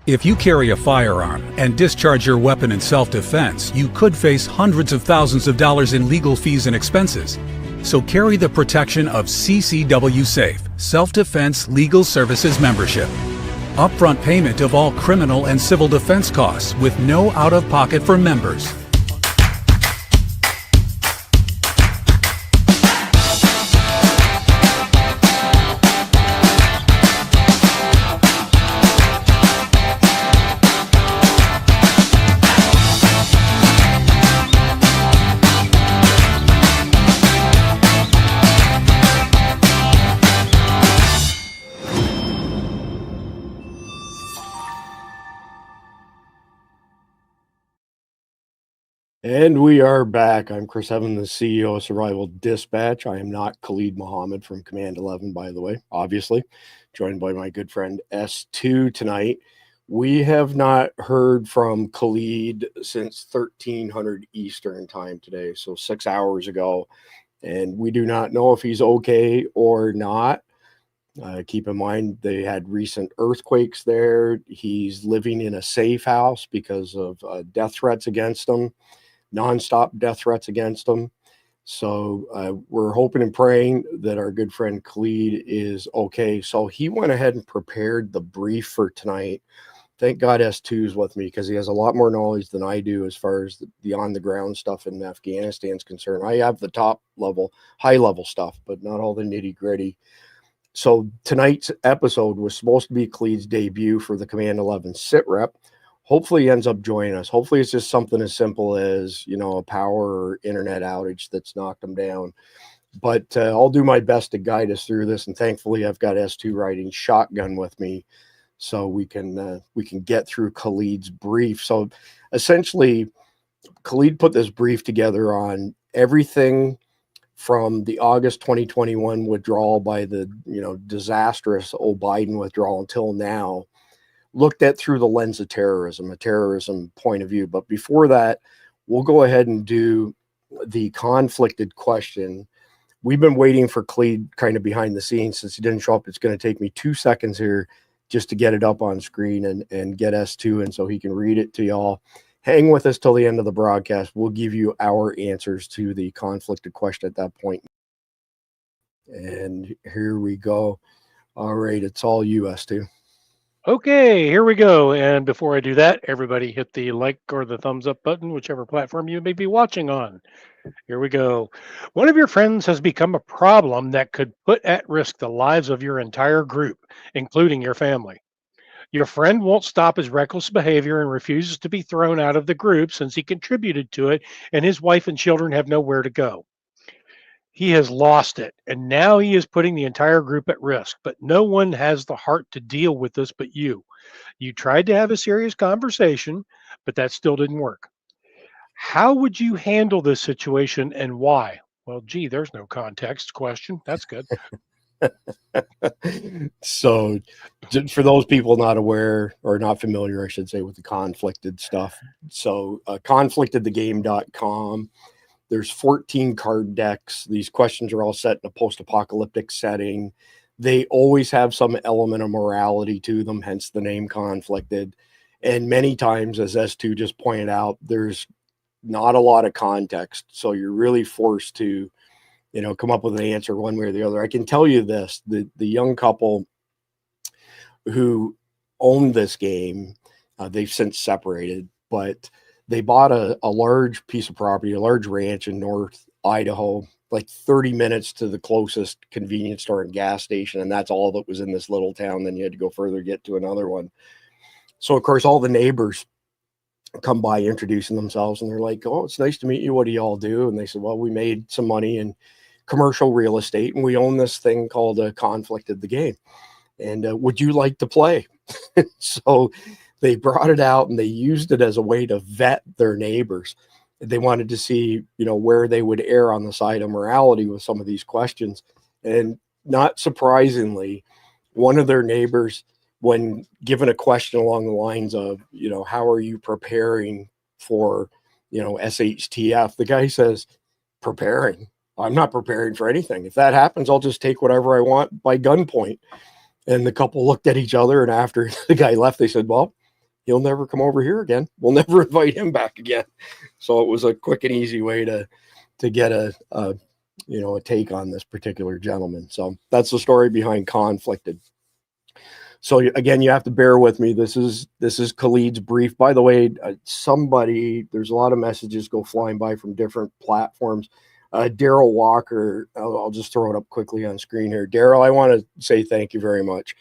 If you carry a firearm and discharge your weapon in self-defense, you could face hundreds of thousands of dollars in legal fees and expenses. So carry the protection of CCW Safe, Self-Defense Legal Services membership. Upfront payment of all criminal and civil defense costs with no out-of-pocket for members. And we are back. I'm Chris Evans, the CEO of Survival Dispatch. I am not Khalid Mohammed from Command 11, by the way, obviously, joined by my good friend S2 tonight. We have not heard from Khalid since 1300 Eastern time today, so 6 hours ago, and we do not know if he's okay or not. Keep in mind, they had recent earthquakes there. He's living in a safe house because of death threats against him. Nonstop death threats against them. So we're hoping and praying that our good friend Khalid is okay. So he went ahead and prepared the brief for tonight. Thank God S2 is with me because he has a lot more knowledge than I do as far as the on-the-ground stuff in Afghanistan is concerned. I have the top level, high-level stuff, but not all the nitty-gritty. So tonight's episode was supposed to be Khalid's debut for the Command 11 SITREP. Hopefully he ends up joining us. Hopefully it's just something as simple as, a power or internet outage that's knocked him down. But I'll do my best to guide us through this. And thankfully I've got S2 riding shotgun with me so we can get through Khalid's brief. So essentially Khalid put this brief together on everything from the August 2021 withdrawal by the, disastrous old Biden withdrawal until now, looked at through the lens of terrorism, a terrorism point of view. But before that, we'll go ahead and do the conflicted question. We've been waiting for Khalid kind of behind the scenes since he didn't show up. It's going to take me 2 seconds here just to get it up on screen and get S2 in so he can read it to y'all. Hang with us till the end of the broadcast. We'll give you our answers to the conflicted question at that point. And here we go. All right, it's all you, S2. Okay, here we go. And before I do that, everybody hit the like or the thumbs up button, whichever platform you may be watching on. Here we go. One of your friends has become a problem that could put at risk the lives of your entire group, including your family. Your friend won't stop his reckless behavior and refuses to be thrown out of the group since he contributed to it, and his wife and children have nowhere to go. He has lost it, and now he is putting the entire group at risk, but no one has the heart to deal with this but you. You tried to have a serious conversation, but that still didn't work. How would you handle this situation and why? Well, gee, there's no context question. That's good. So for those people not aware or not familiar, I should say, with the conflicted stuff. So conflictedthegame.com. There's 14 card decks. These questions are all set in a post-apocalyptic setting. They always have some element of morality to them, hence the name conflicted. And many times, as S2 just pointed out, there's not a lot of context. So you're really forced to, come up with an answer one way or the other. I can tell you this, the young couple who owned this game, they've since separated, but they bought a large piece of property, a large ranch in North Idaho, like 30 minutes to the closest convenience store and gas station. And that's all that was in this little town. Then you had to go further to get to another one. So, of course, all the neighbors come by introducing themselves. And they're like, oh, it's nice to meet you. What do y'all do? And they said, well, we made some money in commercial real estate. And we own this thing called Conflicted the Game. And would you like to play? So they brought it out and they used it as a way to vet their neighbors. They wanted to see, where they would err on the side of morality with some of these questions. And not surprisingly, one of their neighbors, when given a question along the lines of, how are you preparing for, SHTF, the guy says, preparing? I'm not preparing for anything. If that happens, I'll just take whatever I want by gunpoint. And the couple looked at each other, and after the guy left, they said, well, he'll never come over here again. We'll never invite him back again. So it was a quick and easy way to get a take on this particular gentleman. So that's the story behind Conflicted. So again, you have to bear with me. This is Khalid's brief. By the way, there's a lot of messages go flying by from different platforms. Daryl Walker, I'll just throw it up quickly on screen here. Daryl, I want to say thank you very much.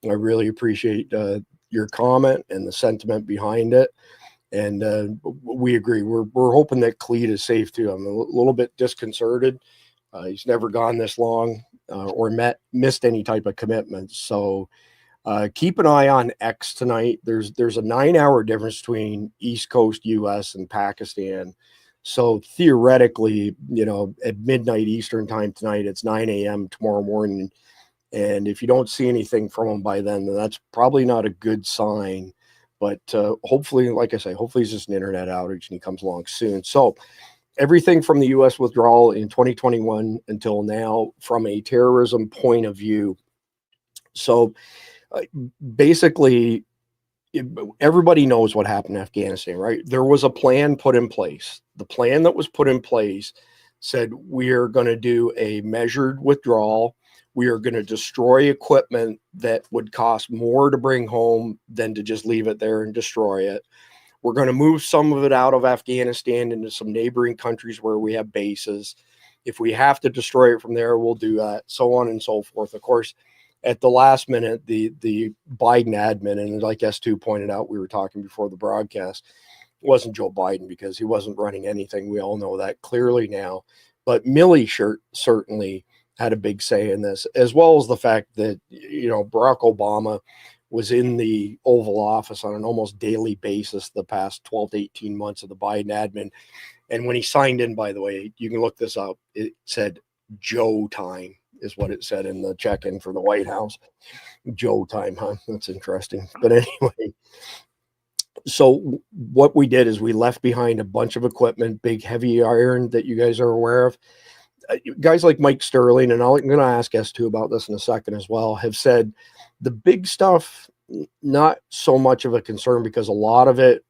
I really appreciate your comment and the sentiment behind it. And we agree. We're hoping that Khalid is safe too. I'm a little bit disconcerted. He's never gone this long or missed any type of commitments. So keep an eye on X tonight. There's a 9-hour difference between East Coast US and Pakistan. So theoretically, at midnight Eastern time tonight, it's 9 a.m. tomorrow morning. And if you don't see anything from him by then that's probably not a good sign. But hopefully, like I say, hopefully it's just an internet outage and he comes along soon. So everything from the U.S. withdrawal in 2021 until now from a terrorism point of view. So basically, everybody knows what happened in Afghanistan, right? There was a plan put in place. The plan that was put in place said we are going to do a measured withdrawal. We are going to destroy equipment that would cost more to bring home than to just leave it there and destroy it. We're going to move some of it out of Afghanistan into some neighboring countries where we have bases. If we have to destroy it from there, we'll do that, so on and so forth. Of course, at the last minute, the Biden admin, and like S2 pointed out, we were talking before the broadcast, it wasn't Joe Biden because he wasn't running anything. We all know that clearly now. But Milley certainly had a big say in this, as well as the fact that, Barack Obama was in the Oval Office on an almost daily basis the past 12 to 18 months of the Biden admin. And when he signed in, by the way, you can look this up, it said Joe time is what it said in the check-in for the White House. Joe time, huh? That's interesting. But anyway, so what we did is we left behind a bunch of equipment, big heavy iron that you guys are aware of. Guys like Mike Sterling, and I'm going to ask S2 about this in a second as well, have said the big stuff, not so much of a concern because a lot of it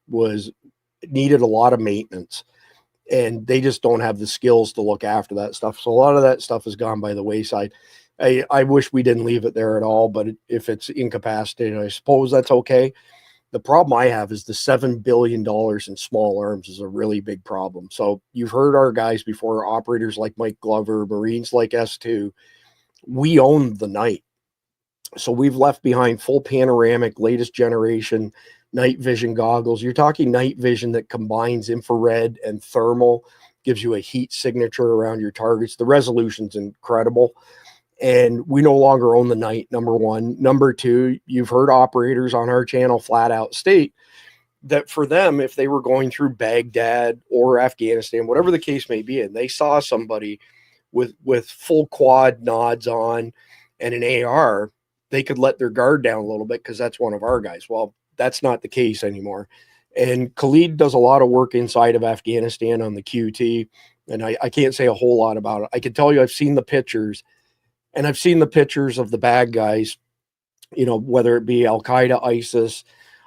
needed a lot of maintenance and they just don't have the skills to look after that stuff. So a lot of that stuff has gone by the wayside. I wish we didn't leave it there at all, but if it's incapacitated, I suppose that's okay. The problem I have is the $7 billion in small arms is a really big problem. So you've heard our guys before, operators like Mike Glover, Marines like S2, we own the night. So we've left behind full panoramic, latest generation night vision goggles. You're talking night vision that combines infrared and thermal, gives you a heat signature around your targets. The resolution's incredible. And we no longer own the night, number one. Number two, you've heard operators on our channel flat out state that for them, if they were going through Baghdad or Afghanistan, whatever the case may be, and they saw somebody with full quad nods on and an AR, they could let their guard down a little bit because that's one of our guys. Well, that's not the case anymore. And Khalid does a lot of work inside of Afghanistan on the QT, and I can't say a whole lot about it. I can tell you I've seen the pictures, and I've seen the pictures of the bad guys, whether it be Al-Qaeda, ISIS,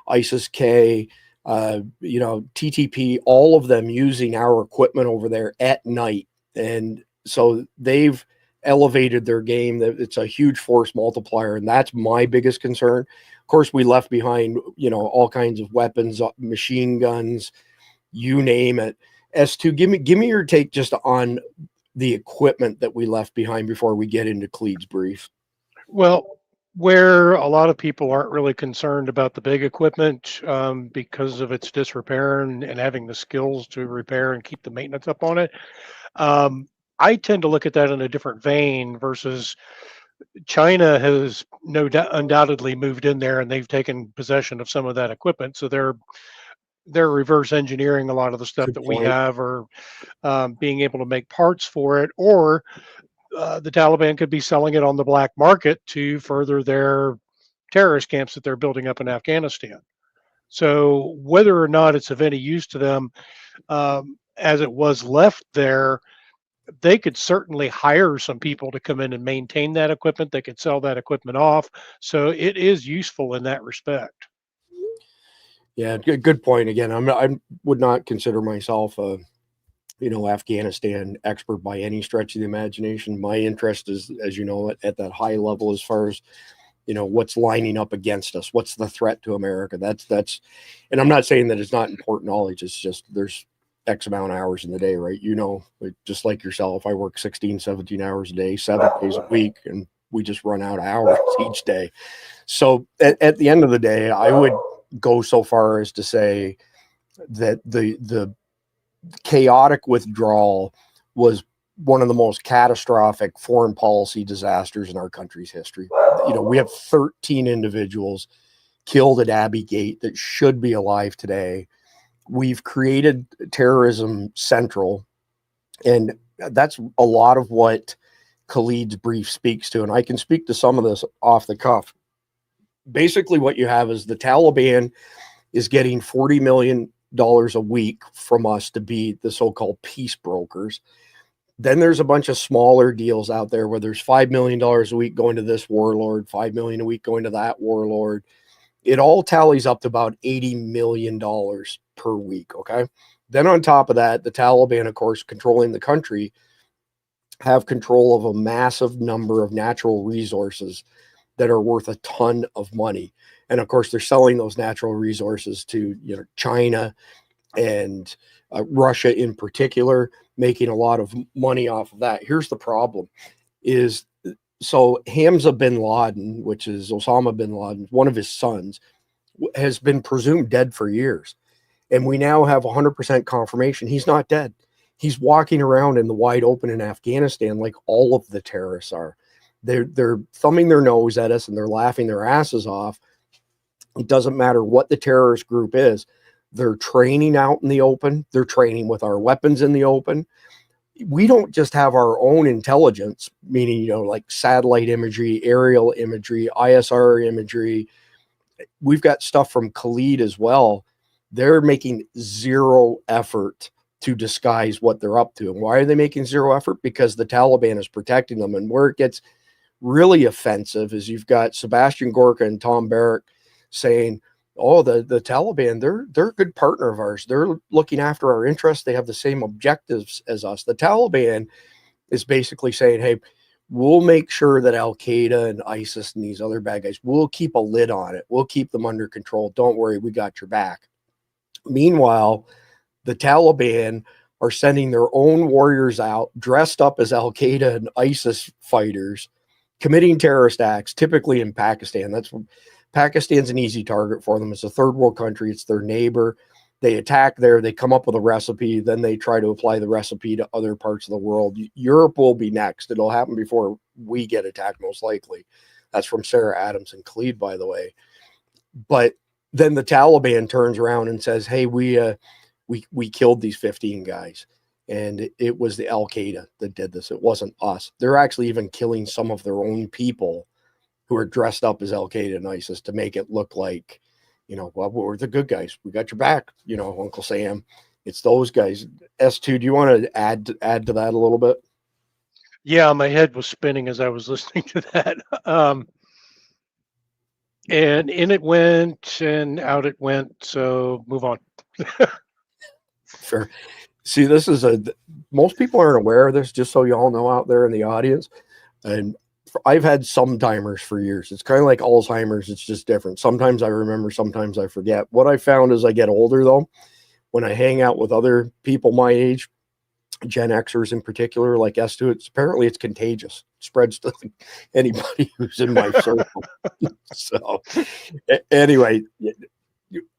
ISIS-K, TTP, all of them using our equipment over there at night. And so they've elevated their game. It's a huge force multiplier, and that's my biggest concern. Of course, we left behind, all kinds of weapons, machine guns, you name it. S2, give me your take just on the equipment that we left behind before we get into Khalid's brief. Well, where a lot of people aren't really concerned about the big equipment because of its disrepair and having the skills to repair and keep the maintenance up on it. I tend to look at that in a different vein versus China has undoubtedly moved in there and they've taken possession of some of that equipment. So they're reverse engineering a lot of the stuff that we have, or being able to make parts for it, or the Taliban could be selling it on the black market to further their terrorist camps that they're building up in Afghanistan. So whether or not it's of any use to them, as it was left there, they could certainly hire some people to come in and maintain that equipment. They could sell that equipment off. So it is useful in that respect. Yeah, good point. Again, I would not consider myself a Afghanistan expert by any stretch of the imagination. My interest is, as you know, at that high level as far as what's lining up against us, what's the threat to America. That's, and I'm not saying that it's not important knowledge. It's just there's X amount of hours in the day, right? Just like yourself, I work 16, 17 hours a day, 7 days a week, and we just run out of hours each day. So at the end of the day, I would go so far as to say that the chaotic withdrawal was one of the most catastrophic foreign policy disasters in our country's history. We have 13 individuals killed at Abbey Gate that should be alive today. We've created terrorism central, and that's a lot of what Khalid's brief speaks to. And I can speak to some of this off the cuff. Basically, what you have is the Taliban is getting $40 million a week from us to be the so-called peace brokers. Then there's a bunch of smaller deals out there where there's $5 million a week going to this warlord, $5 million a week going to that warlord. It all tallies up to about $80 million per week. Okay. Then on top of that, the Taliban, of course, controlling the country, have control of a massive number of natural resources that are worth a ton of money. And of course, they're selling those natural resources to China and Russia in particular, making a lot of money off of that. Here's the problem is, so Hamza bin Laden, which is Osama bin Laden, one of his sons, has been presumed dead for years. And we now have 100% confirmation he's not dead. He's walking around in the wide open in Afghanistan like all of the terrorists are. They're thumbing their nose at us and they're laughing their asses off. It doesn't matter what the terrorist group is. They're training out in the open. They're training with our weapons in the open. We don't just have our own intelligence, meaning, like satellite imagery, aerial imagery, ISR imagery. We've got stuff from Khalid as well. They're making zero effort to disguise what they're up to. And why are they making zero effort? Because the Taliban is protecting them. And where it gets really offensive is you've got Sebastian Gorka and Tom Barrack saying, oh, the Taliban, they're a good partner of ours. They're looking after our interests. They have the same objectives as us. The Taliban is basically saying, hey, we'll make sure that Al-Qaeda and ISIS and these other bad guys, we'll keep a lid on it. We'll keep them under control. Don't worry, we got your back. Meanwhile, the Taliban are sending their own warriors out dressed up as Al-Qaeda and ISIS fighters, committing terrorist acts, typically in Pakistan. Pakistan's an easy target for them. It's a third world country. It's their neighbor. They attack there. They come up with a recipe. Then they try to apply the recipe to other parts of the world. Europe will be next. It'll happen before we get attacked, most likely. That's from Sarah Adams and Khalid, by the way. But then the Taliban turns around and says, hey, we killed these 15 guys. And it was the Al-Qaeda that did this. It wasn't us. They're actually even killing some of their own people who are dressed up as Al-Qaeda and ISIS to make it look like, well, we're the good guys. We got your back, Uncle Sam. It's those guys. S2, do you want to add to that a little bit? Yeah, my head was spinning as I was listening to that. And in it went and out it went. So move on. Sure. See, this is most people aren't aware of this, just so you all know out there in the audience. And I've had some-timers for years. It's kind of like Alzheimer's. It's just different. Sometimes I remember, sometimes I forget. What I found as I get older, though, when I hang out with other people my age, Gen Xers in particular, like S2, apparently it's contagious. It spreads to anybody who's in my circle. So anyway,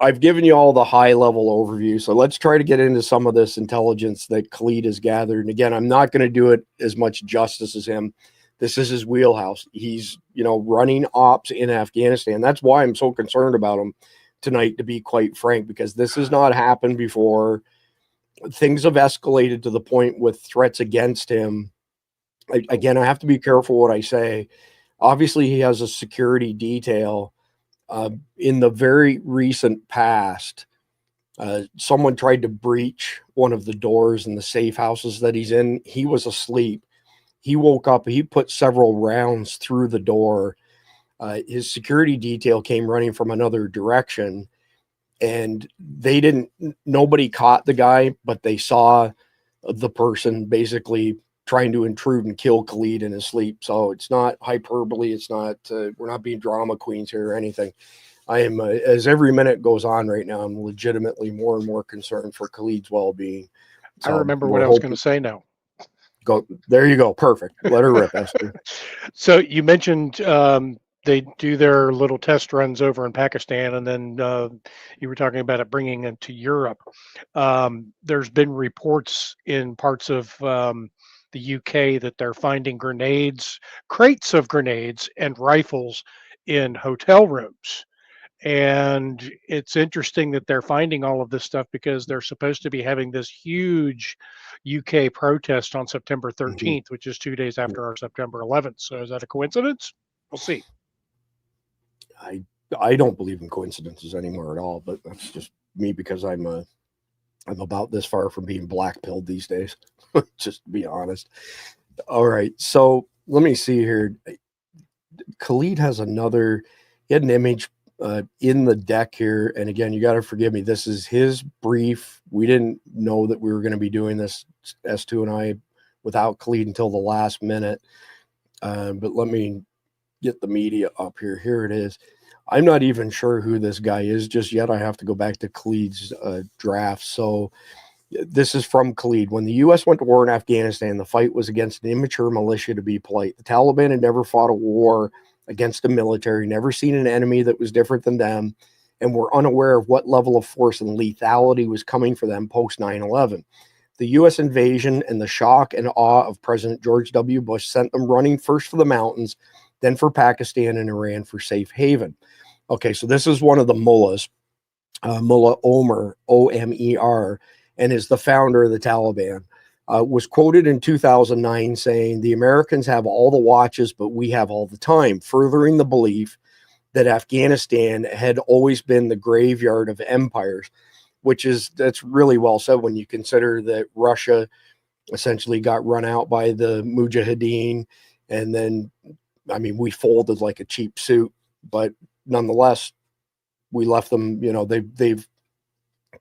I've given you all the high-level overview. So let's try to get into some of this intelligence that Khalid has gathered. And again, I'm not going to do it as much justice as him. This is his wheelhouse. He's, running ops in Afghanistan. That's why I'm so concerned about him tonight, to be quite frank, because this has not happened before. Things have escalated to the point with threats against him. Again, I have to be careful what I say. Obviously, he has a security detail. In the very recent past, someone tried to breach one of the doors in the safe houses that he's in. He was asleep. He woke up, he put several rounds through the door. His security detail came running from another direction. and nobody caught the guy, but they saw the person basically trying to intrude and kill Khalid in his sleep. So it's not hyperbole. It's not, we're not being drama queens here or anything. I am, as every minute goes on right now, I'm legitimately more and more concerned for Khalid's well-being. So I remember what I was going to say now. Go, there you go. Perfect. Let her rip, Esther. So you mentioned they do their little test runs over in Pakistan, and then you were talking about it bringing them to Europe. There's been reports in parts of the UK that they're finding grenades, crates of grenades, and rifles in hotel rooms. And it's interesting that they're finding all of this stuff because they're supposed to be having this huge UK protest on September 13th, which is 2 days after our September 11th. So is that a coincidence? We'll see. I don't believe in coincidences anymore at all, but that's just me because I'm about this far from being black-pilled these days, just to be honest. All right, so let me see here. Khalid has he had an image in the deck here, and again, you got to forgive me, this is his brief. We didn't know that we were going to be doing this, S2 and I, without Khalid until the last minute, but let me get the media up here. Here it is. I'm not even sure who this guy is just yet. I have to go back to Khalid's draft. So this is from Khalid. When the U.S. went to war in Afghanistan, the fight was against an immature militia, to be polite. The Taliban had never fought a war against the military, never seen an enemy that was different than them, and were unaware of what level of force and lethality was coming for them post 9/11. The U.S. invasion and the shock and awe of President George W. Bush sent them running first for the mountains, then for Pakistan and Iran for safe haven. Okay, so this is one of the mullahs, Mullah Omer, O-M-E-R, and is the founder of the Taliban. Was quoted in 2009 saying, "The Americans have all the watches, but we have all the time," furthering the belief that Afghanistan had always been the graveyard of empires, that's really well said when you consider that Russia essentially got run out by the Mujahideen, and then, I mean, we folded like a cheap suit, but nonetheless, we left them, they've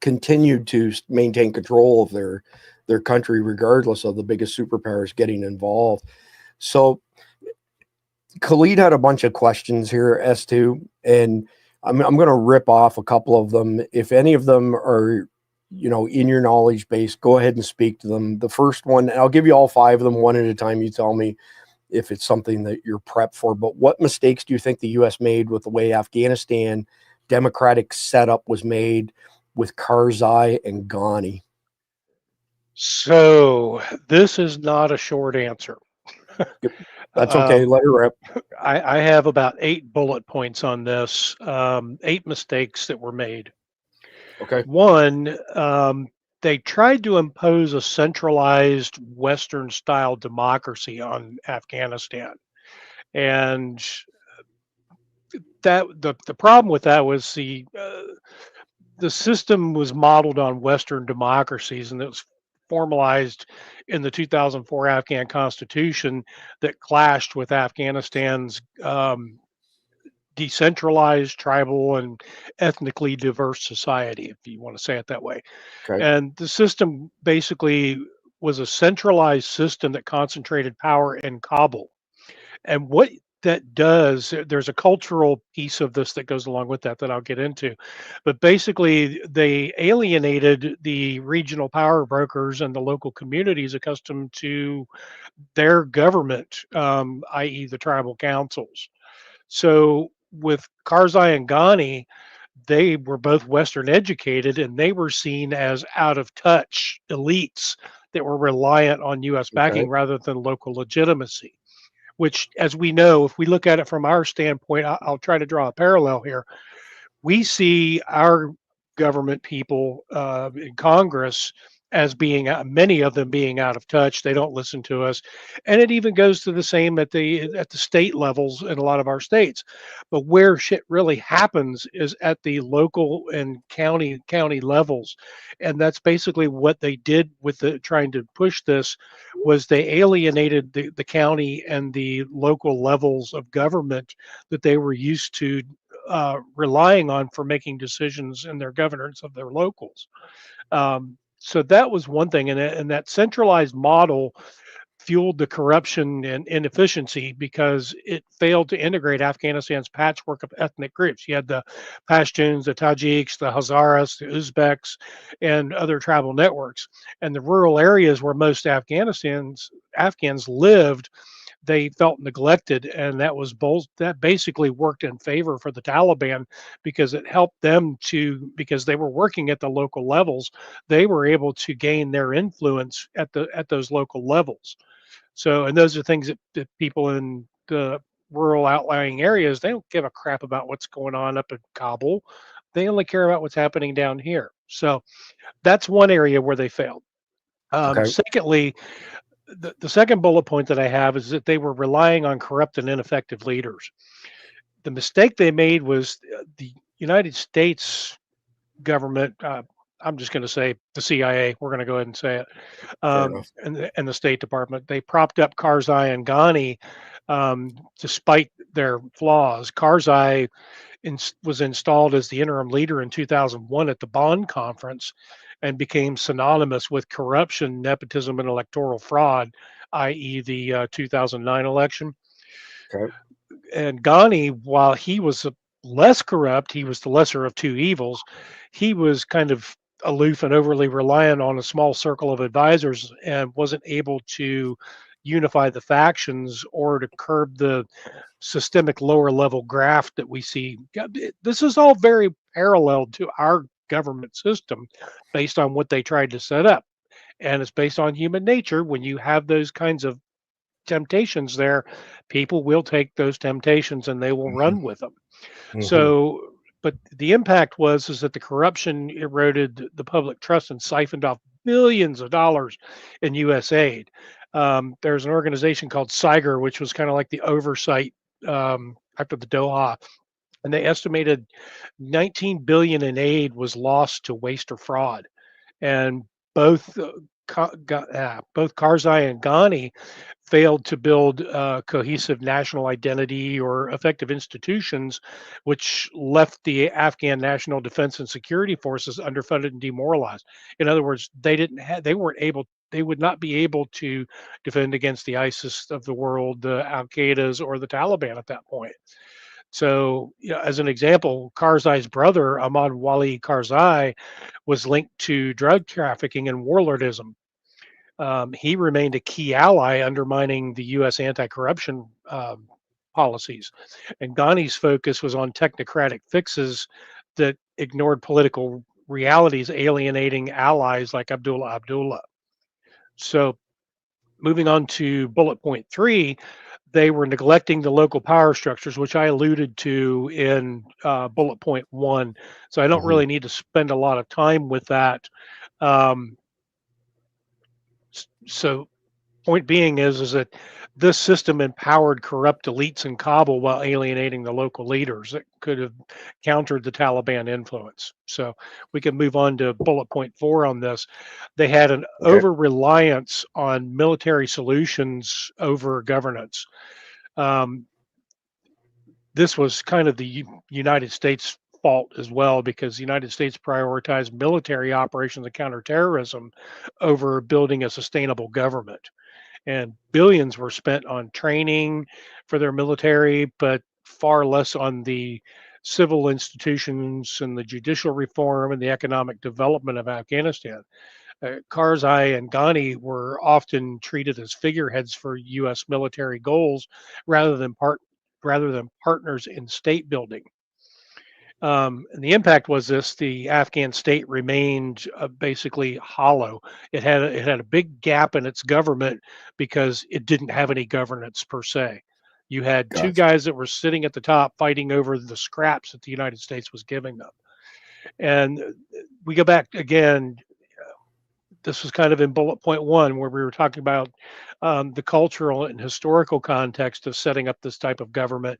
continued to maintain control of their country, regardless of the biggest superpowers getting involved. So Khalid had a bunch of questions here, S2, and I'm going to rip off a couple of them. If any of them are, in your knowledge base, go ahead and speak to them. The first one, and I'll give you all 5 of them one at a time. You tell me if it's something that you're prepped for. But what mistakes do you think the U.S. made with the way Afghanistan democratic setup was made with Karzai and Ghani? So this is not a short answer. That's okay. Let her rip. I have about 8 bullet points on this, 8 mistakes that were made. Okay. One, they tried to impose a centralized Western-style democracy on Afghanistan, and that the problem with that was the system was modeled on Western democracies, and it was formalized in the 2004 Afghan Constitution that clashed with Afghanistan's decentralized, tribal, and ethnically diverse society, if you want to say it that way. Okay. And the system basically was a centralized system that concentrated power in Kabul. And what that does, there's a cultural piece of this that goes along with that I'll get into. But basically, they alienated the regional power brokers and the local communities accustomed to their government, i.e., the tribal councils. So with Karzai and Ghani, they were both Western educated, and they were seen as out of touch elites that were reliant on U.S. backing rather than local legitimacy. Which, as we know, if we look at it from our standpoint, I'll try to draw a parallel here. We see our government people in Congress as being, many of them being out of touch. They don't listen to us, and it even goes to the same at the state levels in a lot of our states. But where shit really happens is at the local and county levels, and that's basically what they did with trying to push this. Was they alienated the county and the local levels of government that they were used to relying on for making decisions in their governance of their locals. So that was one thing, and that centralized model fueled the corruption and inefficiency because it failed to integrate Afghanistan's patchwork of ethnic groups. You had the Pashtuns, the Tajiks, the Hazaras, the Uzbeks, and other tribal networks. And the rural areas where most Afghans lived, they felt neglected, and that basically worked in favor for the Taliban because it helped them to, because they were working at the local levels, they were able to gain their influence at those local levels. So, and those are things that people in the rural outlying areas, they don't give a crap about what's going on up in Kabul. They only care about what's happening down here. So that's one area where they failed. Okay. Secondly, the second bullet point that I have is that they were relying on corrupt and ineffective leaders. The mistake they made was the United States government. I'm just going to say the CIA. We're going to go ahead and say it, Fair enough. and the State Department. They propped up Karzai and Ghani, despite their flaws. Karzai was installed as the interim leader in 2001 at the Bonn conference, and became synonymous with corruption, nepotism, and electoral fraud, i.e., the 2009 election. Okay. And Ghani, while he was less corrupt, he was the lesser of two evils. He was kind of aloof and overly reliant on a small circle of advisors and wasn't able to unify the factions or to curb the systemic lower level graft that we see. This is all very parallel to our government system based on what they tried to set up. And it's based on human nature. When you have those kinds of temptations there, people will take those temptations and they will Hmm. run with them. Hmm. So, but the impact is that the corruption eroded the public trust and siphoned off billions of dollars in U.S. aid. There's an organization called SIGER, which was kind of like the oversight after the Doha, and they estimated 19 billion in aid was lost to waste or fraud. And both both Karzai and Ghani failed to build cohesive national identity or effective institutions, which left the Afghan National Defense and Security Forces underfunded and demoralized. In other words, they would not be able to defend against the ISIS of the world, the Al-Qaedas, or the Taliban at that point. So, as an example, Karzai's brother, Ahmad Wali Karzai, was linked to drug trafficking and warlordism. He remained a key ally, undermining the U.S. anti-corruption policies. And Ghani's focus was on technocratic fixes that ignored political realities, alienating allies like Abdullah. So, moving on to bullet point 3, they were neglecting the local power structures, which I alluded to in bullet point 1. So I don't Hmm. really need to spend a lot of time with that. Um, so point being is that this system empowered corrupt elites in Kabul while alienating the local leaders that could have countered the Taliban influence. So we can move on to bullet point 4 on this. They had an Okay. over reliance on military solutions over governance. Um, this was kind of the United States fault as well, because the United States prioritized military operations and counterterrorism over building a sustainable government. And billions were spent on training for their military, but far less on the civil institutions and the judicial reform and the economic development of Afghanistan. Karzai and Ghani were often treated as figureheads for U.S. military goals rather than partners in state building. And the impact was this: the Afghan state remained basically hollow. It had a big gap in its government because it didn't have any governance per se. You had two Gotcha. guys that were sitting at the top fighting over the scraps that the United States was giving them. And we go back again. This was kind of in bullet point 1 where we were talking about the cultural and historical context of setting up this type of government.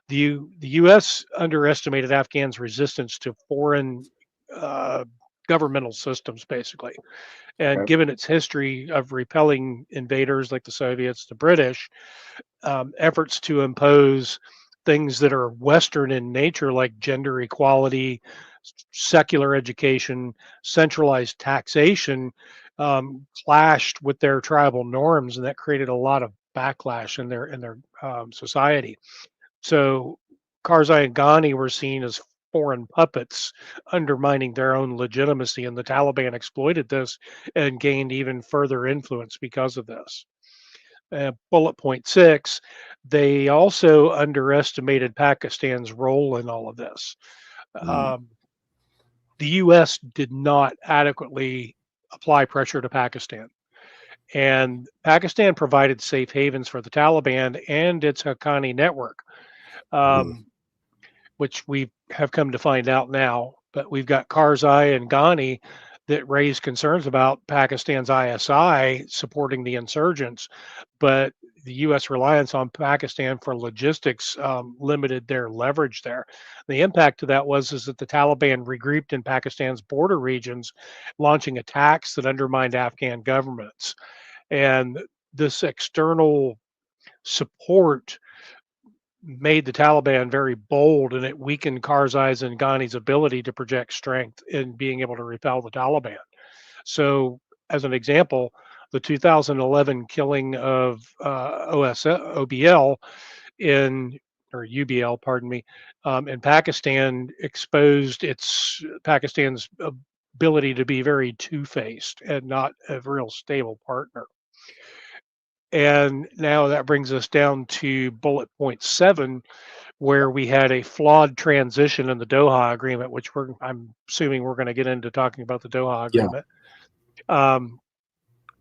The U.S. underestimated Afghans' resistance to foreign uh, governmental systems, basically. And Okay. given its history of repelling invaders like the Soviets, the British, efforts to impose things that are Western in nature, like gender equality, secular education, centralized taxation, clashed with their tribal norms, and that created a lot of backlash in their society. So Karzai and Ghani were seen as foreign puppets undermining their own legitimacy, and the Taliban exploited this and gained even further influence because of this. Bullet point 6, they also underestimated Pakistan's role in all of this. Um, the U.S. did not adequately apply pressure to Pakistan. And Pakistan provided safe havens for the Taliban and its Haqqani network, which we have come to find out now. But we've got Karzai and Ghani that raise concerns about Pakistan's ISI supporting the insurgents, but the U.S. reliance on Pakistan for logistics limited their leverage there. The impact of that is that the Taliban regrouped in Pakistan's border regions, launching attacks that undermined Afghan governments. And this external support made the Taliban very bold, and it weakened Karzai's and Ghani's ability to project strength in being able to repel the Taliban. So, as an example, the 2011 killing of OBL in or UBL, pardon me, in Pakistan exposed Pakistan's ability to be very two-faced and not a real stable partner. And now that brings us down to bullet point 7, where we had a flawed transition in the Doha Agreement, which I'm assuming we're going to get into talking about the Doha Agreement.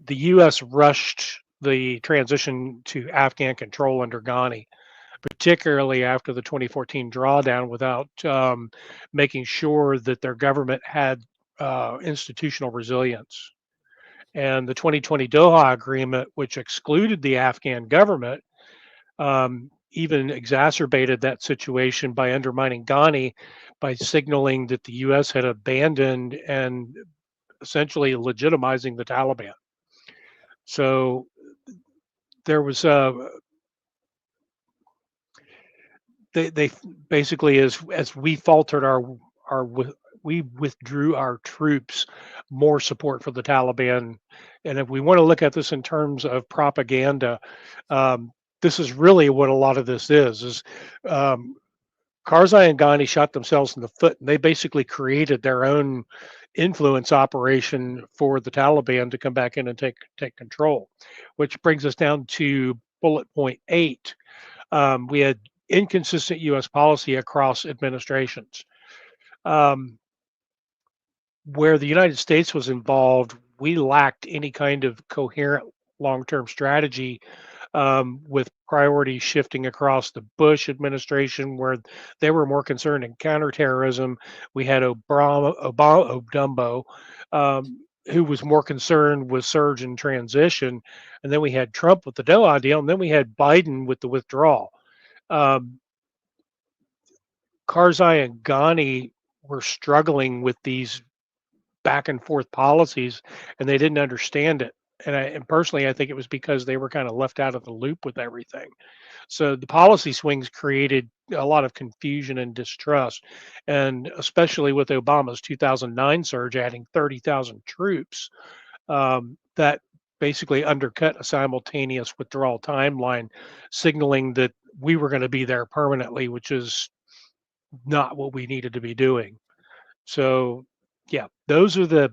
The U.S. rushed the transition to Afghan control under Ghani, particularly after the 2014 drawdown, without making sure that their government had institutional resilience. And the 2020 Doha Agreement, which excluded the Afghan government, even exacerbated that situation by undermining Ghani by signaling that the U.S. had abandoned and essentially legitimizing the Taliban. So there was they basically, as we faltered we withdrew our troops, more support for the Taliban. And if we want to look at this in terms of propaganda, this is really what a lot of this is Karzai and Ghani shot themselves in the foot, and they basically created their own influence operation for the Taliban to come back in and take control, which brings us down to bullet point 8. We had inconsistent U.S. policy across administrations. Where the United States was involved, we lacked any kind of coherent long-term strategy, with priorities shifting across the Bush administration, where they were more concerned in counterterrorism. We had Obama, who was more concerned with surge and transition. And then we had Trump with the Doha deal, and then we had Biden with the withdrawal. Karzai and Ghani were struggling with these back and forth policies, and they didn't understand it. And personally, I think it was because they were kind of left out of the loop with everything. So the policy swings created a lot of confusion and distrust, and especially with Obama's 2009 surge, adding 30,000 troops, that basically undercut a simultaneous withdrawal timeline, signaling that we were going to be there permanently, which is not what we needed to be doing. So, yeah, those are the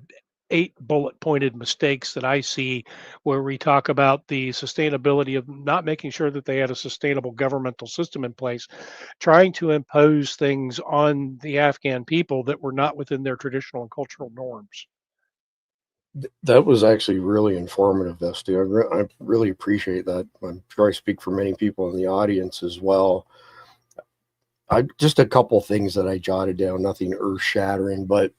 8 bullet pointed mistakes that I see, where we talk about the sustainability of not making sure that they had a sustainable governmental system in place, trying to impose things on the Afghan people that were not within their traditional and cultural norms. That was actually really informative, Esty. I really appreciate that. I'm sure I speak for many people in the audience as well. Just a couple things that I jotted down, nothing earth-shattering, but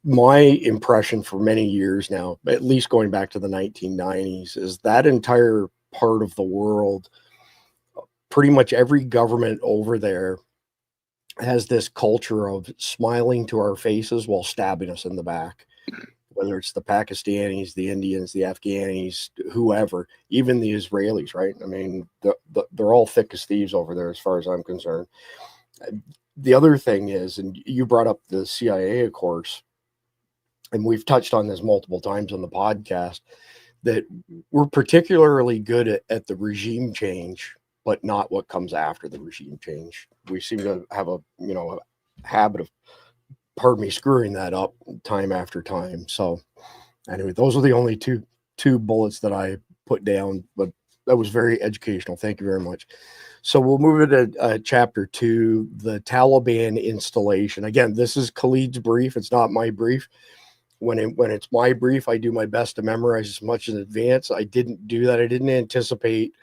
my impression for many years now, at least going back to the 1990s, is that entire part of the world, pretty much every government over there has this culture of smiling to our faces while stabbing us in the back. whether it's the Pakistanis, the Indians, the Afghanis, whoever, even the Israelis, right? I mean, they're all thick as thieves over there as far as I'm concerned. The other thing is, and you brought up the CIA, of course, and we've touched on this multiple times on the podcast, that we're particularly good at the regime change, but not what comes after the regime change. We seem to have a habit of, pardon me, screwing that up time after time. So anyway, those are the only two bullets that I put down, but that was very educational. Thank you very much. So we'll move into chapter 2, the Taliban installation. Again, this is Khalid's brief. It's not my brief. When it's my brief, I do my best to memorize as much in advance. I didn't do that. I didn't anticipate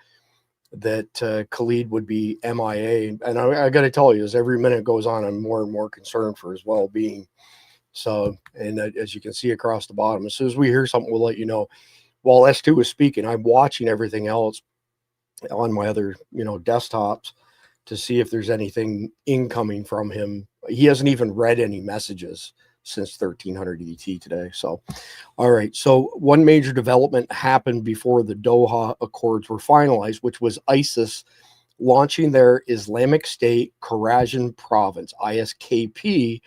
that Khalid would be MIA. And I got to tell you, as every minute goes on, I'm more and more concerned for his well-being. So, and as you can see across the bottom, as soon as we hear something, we'll let you know. While S2 is speaking, I'm watching everything else on my other, desktops to see if there's anything incoming from him. He hasn't even read any messages since 1300 ET today. So, all right. So one major development happened before the Doha Accords were finalized, which was ISIS launching their Islamic State Khorasan province, ISKP,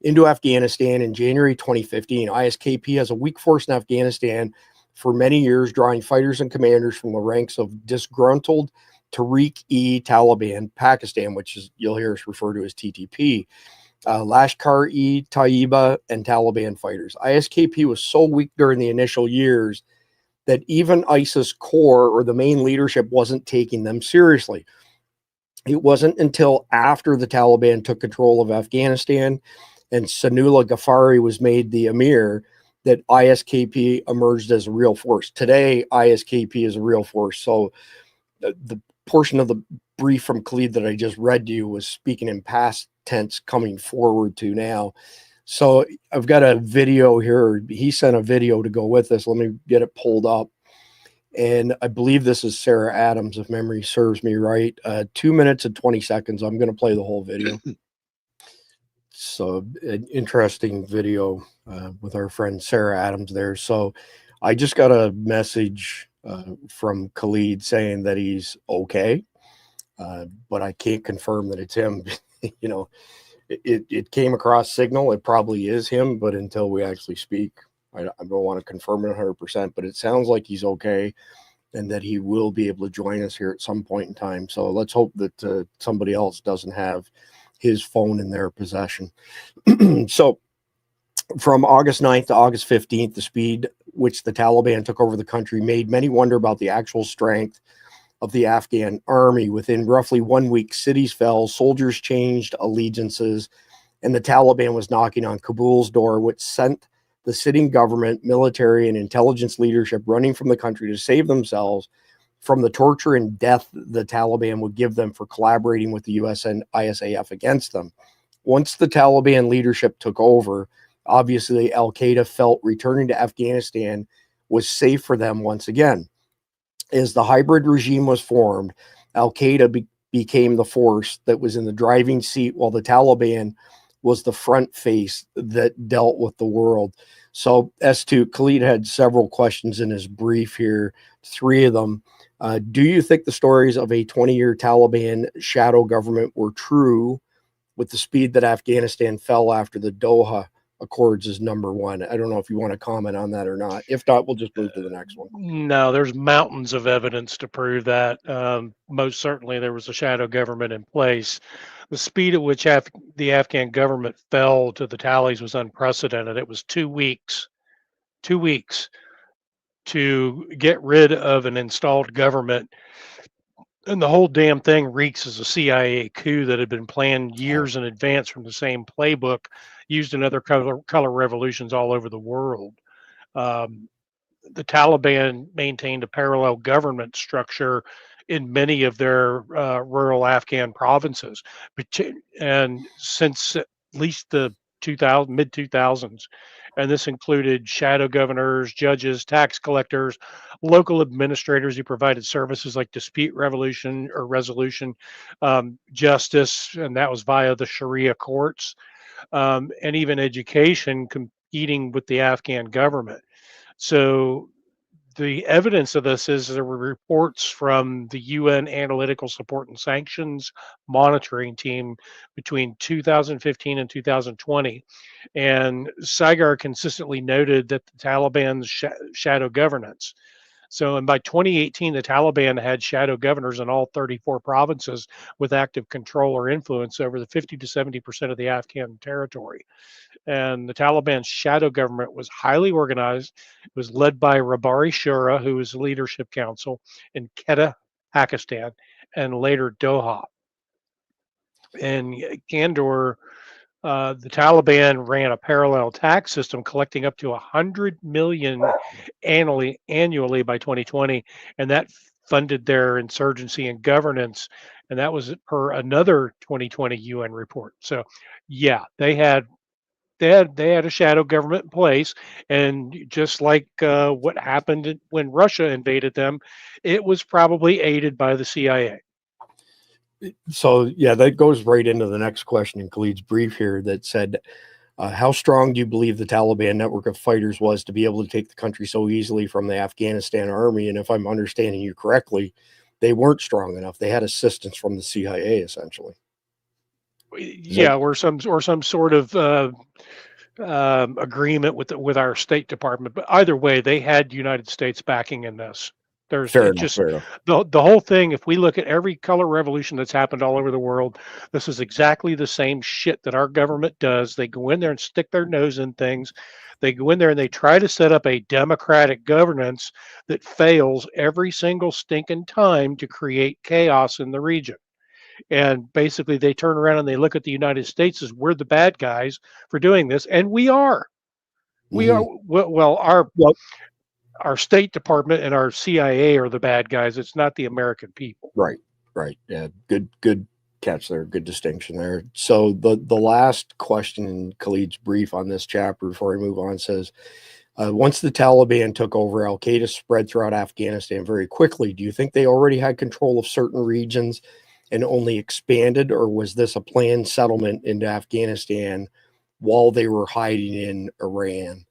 into Afghanistan in January 2015. ISKP has a weak force in Afghanistan for many years, drawing fighters and commanders from the ranks of disgruntled Tariq-e-Taliban Pakistan, which is, you'll hear us refer to as TTP. Lashkar-e-Taiba and Taliban fighters. ISKP was so weak during the initial years that even ISIS core, or the main leadership, wasn't taking them seriously. It wasn't until after the Taliban took control of Afghanistan and Sanullah Ghaffari was made the emir that ISKP emerged as a real force. Today, ISKP is a real force. So the portion of the brief from Khalid that I just read to you was speaking in past tense, coming forward to now. So I've got a video here. He sent a video to go with this. Let me get it pulled up. And I believe this is Sarah Adams, if memory serves me right. 2 minutes and 20 seconds. I'm going to play the whole video. So an interesting video with our friend Sarah Adams there. So I just got a message from Khalid saying that he's okay, but I can't confirm that it's him. It came across signal. It probably is him, but until we actually speak, I don't want to confirm it 100%, but it sounds like he's okay and that he will be able to join us here at some point in time. So let's hope that somebody else doesn't have his phone in their possession. So from August 9th to August 15th, the speed which the Taliban took over the country made many wonder about the actual strength of the Afghan army. Within roughly 1 week, cities fell, soldiers changed allegiances, and the Taliban was knocking on Kabul's door, which sent the sitting government, military, and intelligence leadership running from the country to save themselves from the torture and death the Taliban would give them for collaborating with the US and ISAF against them. Once the Taliban leadership took over, obviously Al-Qaeda felt returning to Afghanistan was safe for them once again. As the hybrid regime was formed, Al-Qaeda became the force that was in the driving seat, while the Taliban was the front face that dealt with the world. So S2, Khalid had several questions in his brief here, 3 of them. Do you think the stories of a 20-year Taliban shadow government were true with the speed that Afghanistan fell after the Doha Accords is number 1? I don't know if you want to comment on that or not. If not, we'll just move to the next one. No, there's mountains of evidence to prove that. Most certainly there was a shadow government in place. The speed at which the Afghan government fell to the tallies was unprecedented. It was 2 weeks to get rid of an installed government. And the whole damn thing reeks as a CIA coup that had been planned years in advance from the same playbook used in other color revolutions all over the world. The Taliban maintained a parallel government structure in many of their rural Afghan provinces, and since at least the mid 2000s, and this included shadow governors, judges, tax collectors, local administrators who provided services like dispute resolution, justice, and that was via the Sharia courts, and even education, eating with the Afghan government. So the evidence of this is there were reports from the UN Analytical Support and Sanctions Monitoring Team between 2015 and 2020. And Saigar consistently noted that the Taliban's shadow governance. So, and by 2018, the Taliban had shadow governors in all 34 provinces with active control or influence over the 50 to 70% of the Afghan territory. And the Taliban's shadow government was highly organized. It was led by Rabari Shura, who was the leadership council in Quetta, Pakistan, and later Doha. In Kandor, the Taliban ran a parallel tax system, collecting up to 100 million annually by 2020, and that funded their insurgency and governance. And that was per another 2020 UN report. So, yeah, they had a shadow government in place, and just like what happened when Russia invaded them, it was probably aided by the CIA. So yeah, that goes right into the next question in Khalid's brief here that said, how strong do you believe the Taliban network of fighters was to be able to take the country so easily from the Afghanistan army? And if I'm understanding you correctly, they weren't strong enough. They had assistance from the CIA, essentially. Yeah, or some sort of agreement with our State Department. But either way, they had United States backing in this. There's Fair it enough, just fair enough. the whole thing. If we look at every color revolution that's happened all over the world, this is exactly the same shit that our government does. They go in there and stick their nose in things. They go in there and they try to set up a democratic governance that fails every single stinking time to create chaos in the region. And basically, they turn around and they look at the United States as we're the bad guys for doing this, and we are. We are. Well, Well, our State Department and our CIA are the bad guys. It's not the American people. right, right. Yeah, good catch there. Good distinction there. So the last question in Khalid's brief on this chapter before we move on says, once the Taliban took over, Al-Qaeda spread throughout Afghanistan very quickly. Do you think they already had control of certain regions and only expanded, or was this a planned settlement into Afghanistan while they were hiding in Iran?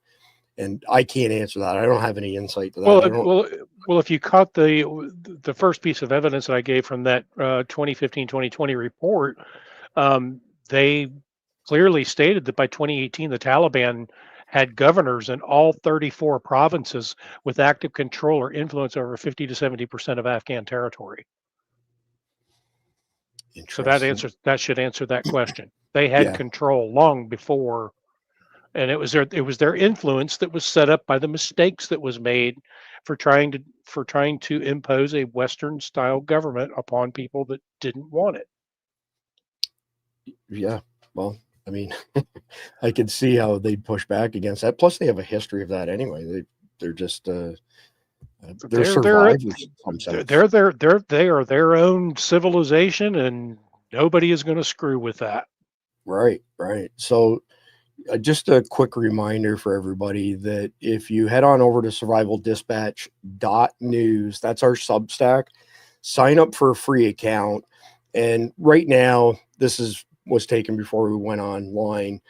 And I can't answer that. I don't have any insight to that. Well, if you caught the first piece of evidence that I gave from that 2015-2020 report, they clearly stated that by 2018, the Taliban had governors in all 34 provinces with active control or influence over 50 to 70% of Afghan territory. So that should answer that question. They had control long before, and it was their influence that was set up by the mistakes that was made for trying to impose a Western style government upon people that didn't want it. Yeah, well, I mean, I can see how they'd push back against that. Plus, they have a history of that anyway. They're just they're survivors. They are their own civilization, and nobody is going to screw with that. Right. So just a quick reminder for everybody that if you head on over to survivaldispatch.news, that's our Substack, sign up for a free account. And right now, this was taken before we went online.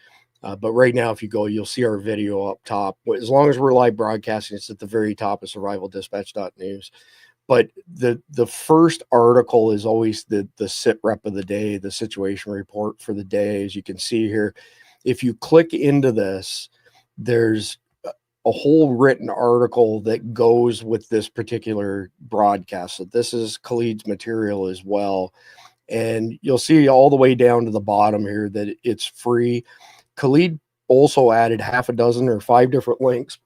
But right now, if you go, you'll see our video up top. As long as we're live broadcasting, it's at the very top of survivaldispatch.news. But the first article is always the sit rep of the day, the situation report for the day. As you can see here, if you click into this, there's a whole written article that goes with this particular broadcast. So this is Khalid's material as well. And you'll see all the way down to the bottom here that it's free. Khalid also added half a dozen or 5 different links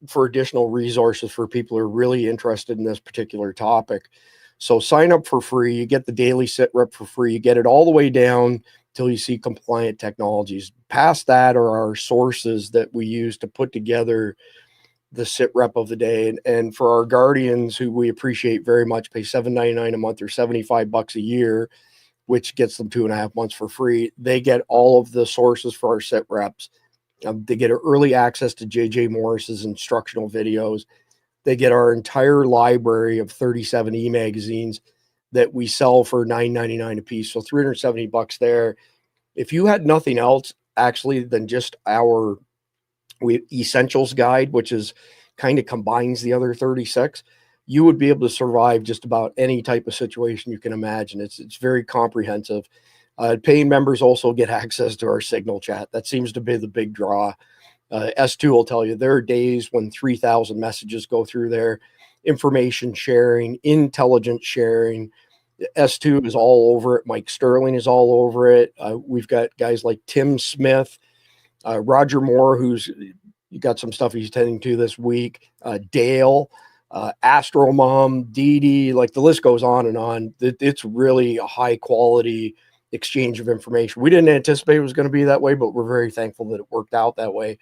for additional resources for people who are really interested in this particular topic. So sign up for free. You get the daily sit rep for free. You get it all the way down till you see compliant technologies. Past that are our sources that we use to put together the sit rep of the day. And for our guardians, who we appreciate very much, pay $7.99 a month or $75 a year, which gets them 2.5 months for free. They get all of the sources for our sit reps. They get early access to JJ Morris's instructional videos. They get our entire library of 37 e-magazines that we sell for $9.99 a piece. So $370 there. If you had nothing else actually than just our essentials guide, which is kind of combines the other 36. You would be able to survive just about any type of situation you can imagine. It's very comprehensive. Paying members also get access to our Signal chat. That seems to be the big draw. S2 will tell you there are days when 3,000 messages go through there, information sharing, intelligence sharing. S2 is all over it. Mike Sterling is all over it. We've got guys like Tim Smith, Roger Moore, who's got some stuff he's tending to this week, Dale, Astro Mom, Dee Dee, like the list goes on and on. It's really a high quality exchange of information. We didn't anticipate it was going to be that way, but we're very thankful that it worked out that way.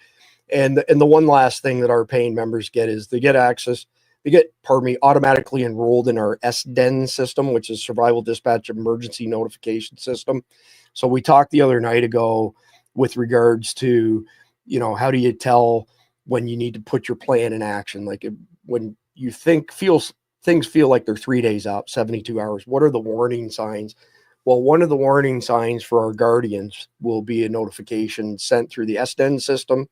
And the one last thing that our paying members get is they get access. They get, automatically enrolled in our SDEN system, which is Survival Dispatch Emergency Notification System. So we talked the other night ago with regards to, how do you tell when you need to put your plan in action? Like when you things feel like they're 3 days out, 72 hours. What are the warning signs? Well, one of the warning signs for our guardians will be a notification sent through the SDEN system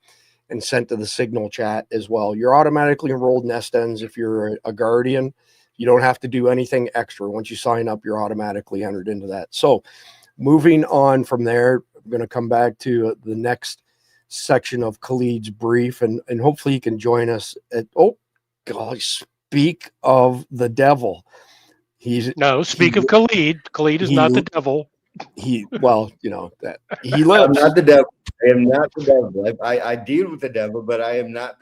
and sent to the Signal chat as well. You're automatically enrolled in SDENs if you're a guardian. You don't have to do anything extra. Once you sign up, you're automatically entered into that. So moving on from there, I'm going to come back to the next section of Khalid's brief, and hopefully he can join us at, oh, gosh, speak of the devil. Speak of Khalid. Khalid is not the devil. That he lives. I'm not the devil. I am not the devil. I deal with the devil, but I am not.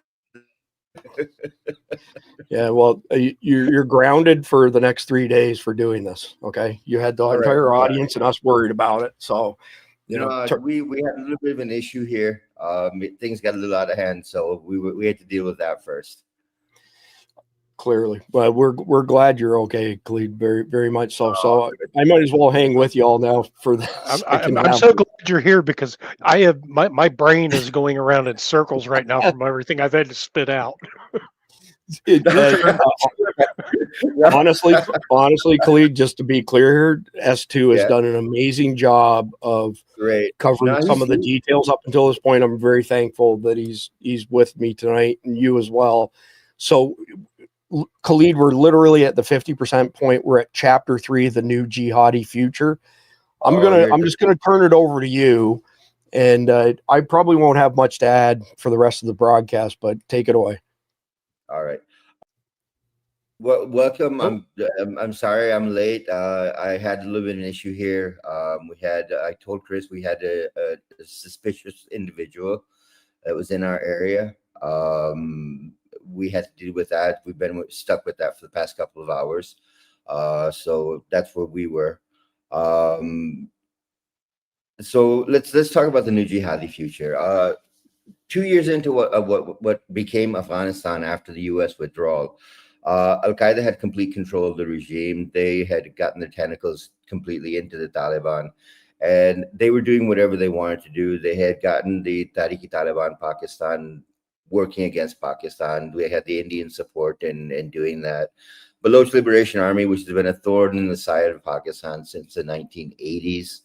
Yeah, well, you're grounded for the next 3 days for doing this. Okay, you had the entire audience and us worried about it. So, we had a little bit of an issue here. Things got a little out of hand, so we had to deal with that first. Clearly, but we're glad you're okay, Khalid, very, very much so. So I might as well hang with y'all now for this. I'm so glad you're here because I have my brain is going around in circles right now from everything I've had to spit out. Honestly, Khalid, just to be clear here, S2 has done an amazing job of covering some of the details up until this point. I'm very thankful that he's with me tonight, and you as well. So, Khalid, we're literally at the 50% point. We're at chapter 3, the new jihadi future. I'm just gonna turn it over to you, and I probably won't have much to add for the rest of the broadcast, but take it away. All right. Well, welcome. I'm sorry I'm late. I had a little bit of an issue here. I told Chris we had a suspicious individual that was in our area. We had to deal with that. We've been stuck with that for the past couple of hours. So that's where we were. So let's talk about the new jihadi future. 2 years into what became Afghanistan after the U.S. withdrawal, Al-Qaeda had complete control of the regime. They had gotten their tentacles completely into the Taliban, and they were doing whatever they wanted to do. They had gotten the Taliban Pakistan working against Pakistan. We had the Indian support in doing that. Baloch Liberation Army, which has been a thorn in the side of Pakistan since the 1980s.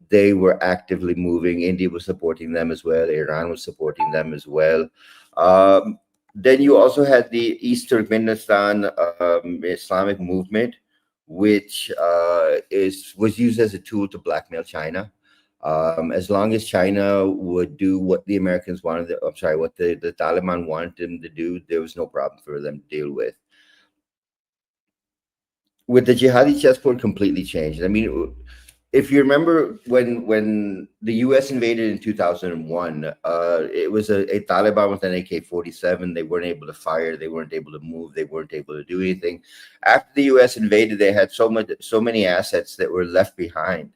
They were actively moving. India was supporting them as well. Iran was supporting them as well. Then you also had the East Turkmenistan Islamic movement, which was used as a tool to blackmail China. As long as China would do what the Americans wanted, what the Taliban wanted them to do, there was no problem for them to deal with. With the jihadi chessboard completely changed. I mean, if you remember when the U.S. invaded in 2001, it was a Taliban with an AK-47. They weren't able to fire. They weren't able to move. They weren't able to do anything. After the U.S. invaded, they had so many assets that were left behind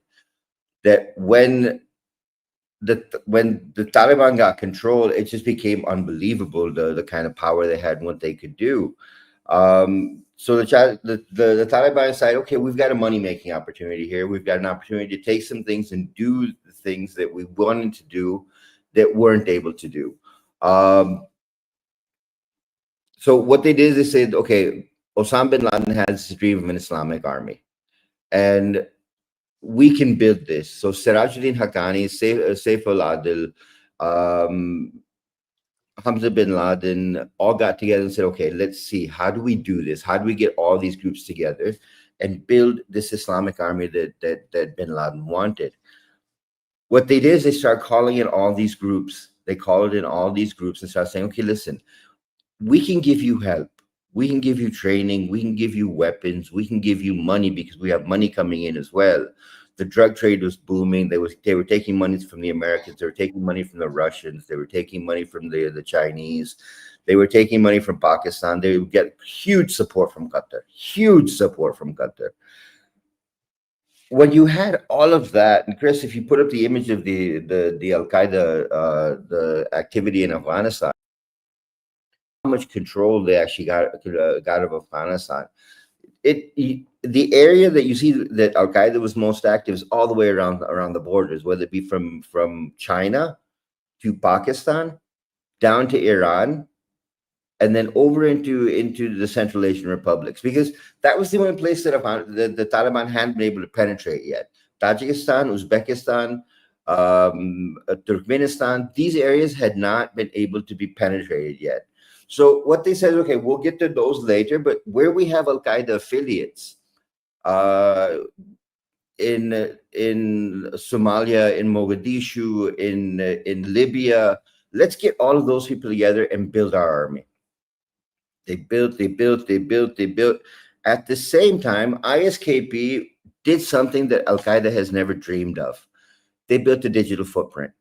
that when the Taliban got control, it just became unbelievable the kind of power they had and what they could do. So the Taliban decided, okay, we've got a money-making opportunity here. We've got an opportunity to take some things and do the things that we wanted to do that weren't able to do. So what they did is they said, okay, Osama bin Laden has this dream of an Islamic army, and we can build this. So Sirajuddin Haqqani, Saif al-Adil, Hamza bin Laden all got together and said, okay, let's see, how do we do this? How do we get all these groups together and build this Islamic army that bin Laden wanted? What they did is they start calling in all these groups. They called in all these groups and start saying, okay, listen, we can give you help. We can give you training. We can give you weapons. We can give you money because we have money coming in as well. The drug trade was booming. They were taking money from the Americans. They were taking money from the Russians. They were taking money from the Chinese. They were taking money from Pakistan. They would get huge support from Qatar. Huge support from Qatar. When you had all of that, and Chris, if you put up the image of the Al-Qaeda, the activity in Afghanistan, how much control they actually got of Afghanistan. The area that you see that Al-Qaeda was most active is all the way around the borders, whether it be from China to Pakistan, down to Iran, and then over into the Central Asian republics, because that was the only place that the Taliban hadn't been able to penetrate yet. Tajikistan, Uzbekistan, Turkmenistan, these areas had not been able to be penetrated yet. So what they said, okay, we'll get to those later, but where we have Al-Qaeda affiliates, in Somalia, in Mogadishu, in Libya, let's get all of those people together and build our army. They built. At the same time, ISKP did something that Al-Qaeda has never dreamed of. They built a digital footprint.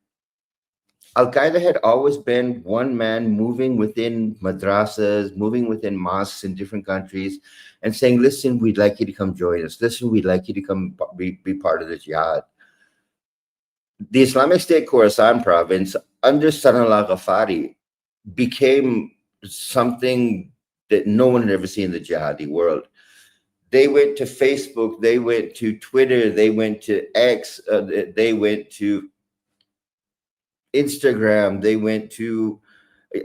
Al-Qaeda had always been one man moving within madrasas, moving within mosques in different countries and saying, listen, we'd like you to come join us. Listen, we'd like you to come be part of the jihad. The Islamic State Khorasan province under Sanallah Ghafari became something that no one had ever seen in the jihadi world. They went to Facebook, they went to Twitter, they went to X, they went to Instagram, they went to,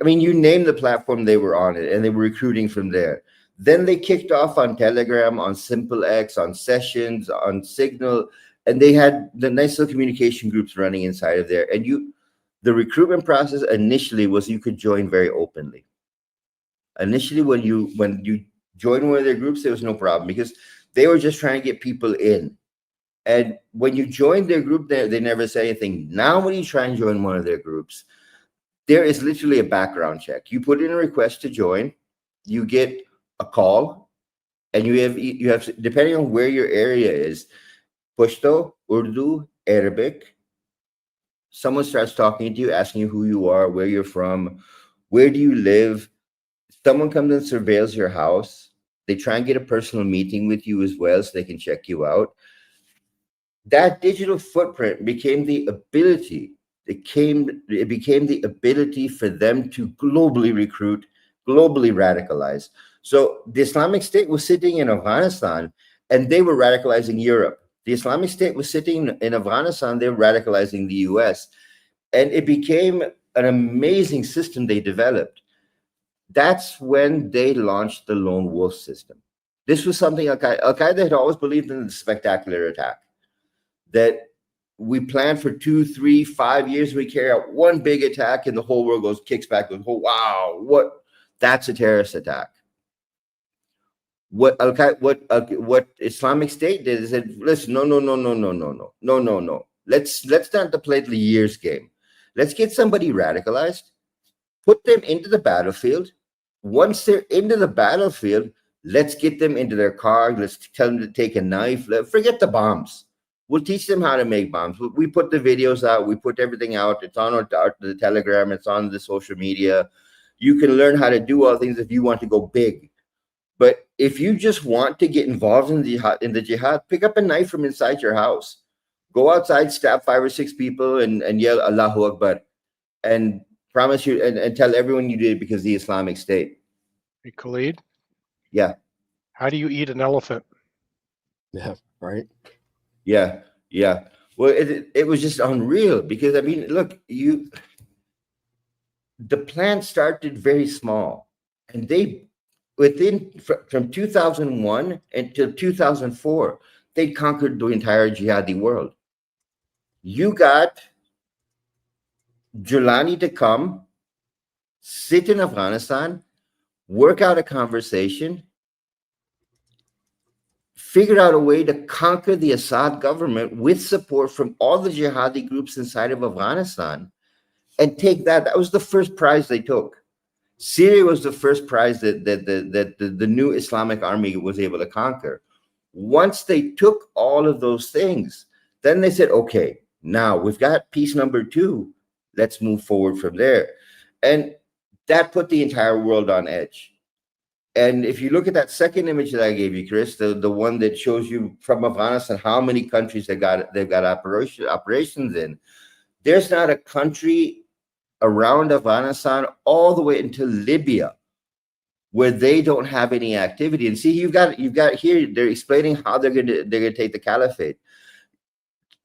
I mean, you name the platform, they were on it, and they were recruiting from there. Then they kicked off on Telegram, on Simple X, on Sessions, on Signal, and they had the nice little communication groups running inside of there. And the recruitment process initially was you could join very openly. Initially, when you joined one of their groups, there was no problem because they were just trying to get people in. And when you join their group, they never say anything. Now, when you try and join one of their groups, there is literally a background check. You put in a request to join, you get a call, and you have depending on where your area is, Pashto, Urdu, Arabic. Someone starts talking to you, asking you who you are, where you're from, where do you live. Someone comes and surveils your house. They try and get a personal meeting with you as well so they can check you out. That digital footprint became the ability, it became the ability for them to globally recruit, globally radicalize. So the Islamic State was sitting in Afghanistan and they were radicalizing Europe. The Islamic State was sitting in Afghanistan, they were radicalizing the US. And it became an amazing system they developed. That's when they launched the lone wolf system. This was something Al-Qaeda had always believed in, the spectacular attack. That we plan for 2, 3, 5 years, we carry out one big attack and the whole world kicks back with, oh, wow, that's a terrorist attack. What Islamic State did is said, listen, no. Let's not play the years game. Let's get somebody radicalized, put them into the battlefield. Once they're into the battlefield, let's get them into their car. Let's tell them to take a knife. Forget the bombs. We'll teach them how to make bombs. We put the videos out. We put everything out. It's on the Telegram. It's on the social media. You can learn how to do all things if you want to go big. But if you just want to get involved in the jihad, pick up a knife from inside your house. Go outside, stab 5 or 6 people, and yell Allahu Akbar. And promise you, and tell everyone you did it because of the Islamic State. Hey, Khalid? Yeah. How do you eat an elephant? Yeah, right. Yeah. Well, it was just unreal because, I mean, look, the plan started very small, and they, from 2001 until 2004, they conquered the entire jihadi world. You got Julani to come sit in Afghanistan, work out a conversation, figure out a way to conquer the Assad government with support from all the jihadi groups inside of Afghanistan, and take that. That was the first prize they took. Syria was the first prize that the new Islamic army was able to conquer. Once they took all of those things, then they said, okay, now we've got piece number 2. Let's move forward from there. And that put the entire world on edge. And if you look at that second image that I gave you, Chris, the one that shows you from Afghanistan how many countries they've got operations in, there's not a country around Afghanistan all the way into Libya where they don't have any activity. And see, you've got here, they're explaining how they're gonna take the caliphate.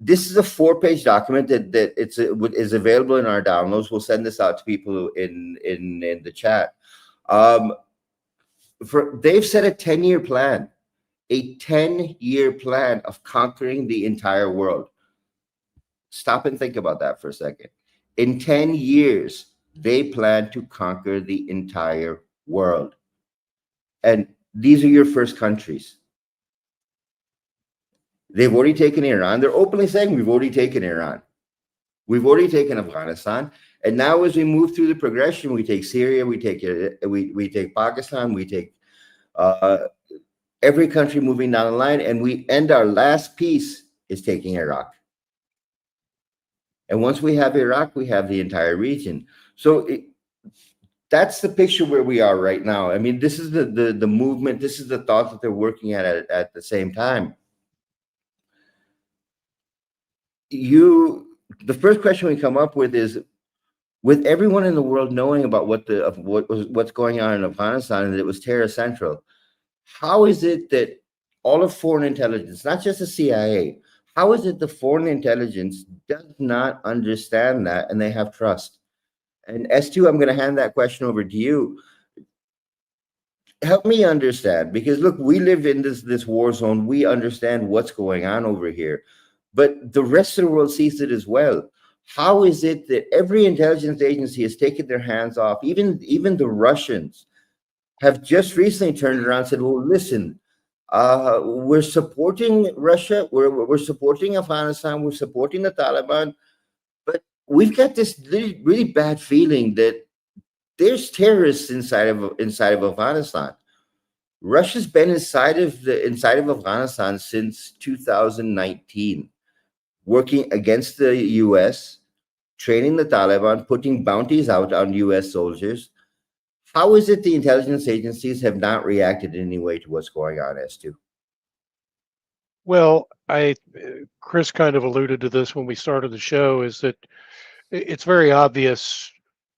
This is a 4-page document that is available in our downloads. We'll send this out to people in the chat. They've set a 10-year plan, a 10-year plan of conquering the entire world. Stop and think about that for a second. In 10 years, they plan to conquer the entire world. And these are your first countries. They've already taken Iran. They're openly saying, we've already taken Iran. We've already taken Afghanistan. And now as we move through the progression, we take Syria, we take Pakistan, we take every country moving down the line, and we end our last piece is taking Iraq. And once we have Iraq, we have the entire region. So that's the picture where we are right now. I mean, this is the movement. This is the thought that they're working at the same time. The first question we come up with is, with everyone in the world knowing about what's going on in Afghanistan and that it was terror central, how is it that all of foreign intelligence, not just the CIA, how is it the foreign intelligence does not understand that and they have trust? And S2, I'm going to hand that question over to you. Help me understand, because look, we live in this war zone. We understand what's going on over here, but the rest of the world sees it as well. How is it that every intelligence agency has taken their hands off? Even the Russians have just recently turned around and said, well, listen, we're supporting Russia, we're supporting Afghanistan, we're supporting the Taliban, but we've got this really bad feeling that there's terrorists inside of Afghanistan. Russia's been inside of Afghanistan since 2019, working against the US, training the Taliban, putting bounties out on US soldiers. How is it the intelligence agencies have not reacted in any way to what's going on, S2? Well, Chris kind of alluded to this when we started the show, is that it's very obvious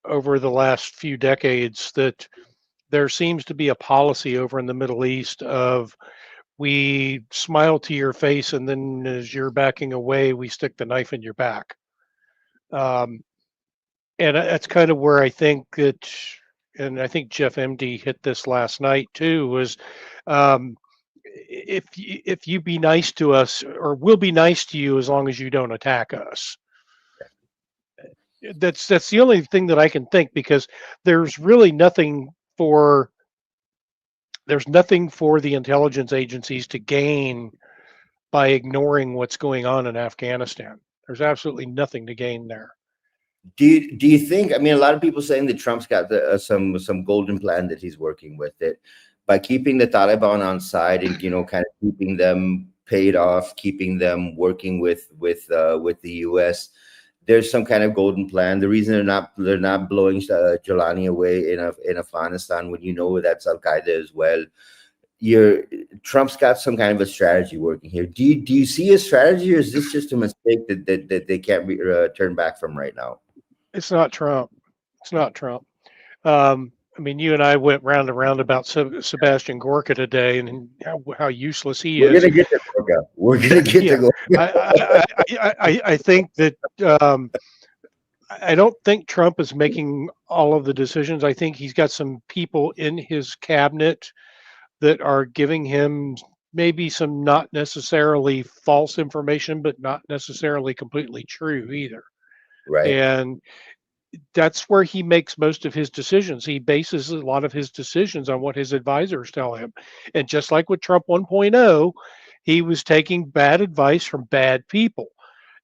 over the last few decades that there seems to be a policy over in the Middle East of, we smile to your face, and then as you're backing away, we stick the knife in your back. And that's kind of where I think that, and I think Jeff MD hit this last night too, was if you be nice to us, or we'll be nice to you as long as you don't attack us. That's the only thing that I can think, because there's really nothing for the intelligence agencies to gain by ignoring what's going on in Afghanistan. There's absolutely nothing to gain there. Do you think, I mean, a lot of people saying that Trump's got some golden plan that he's working with, it by keeping the Taliban on side and, you know, kind of keeping them paid off, keeping them working with the US, there's some kind of golden plan. The reason they're not blowing Jelani away in Afghanistan, when you know that's Al-Qaeda as well, Trump's got some kind of a strategy working here. Do you see a strategy, or is this just a mistake that they can't turn back from right now? It's not Trump. It's not Trump. I mean, you and I went round and round about Sebastian Gorka today, and how useless he is. We're gonna get to Gorka. We're gonna get to Gorka. I think that I don't think Trump is making all of the decisions. I think he's got some people in his cabinet that are giving him maybe some not necessarily false information, but not necessarily completely true either. Right. And that's where he makes most of his decisions. He bases a lot of his decisions on what his advisors tell him. And just like with Trump 1.0, he was taking bad advice from bad people.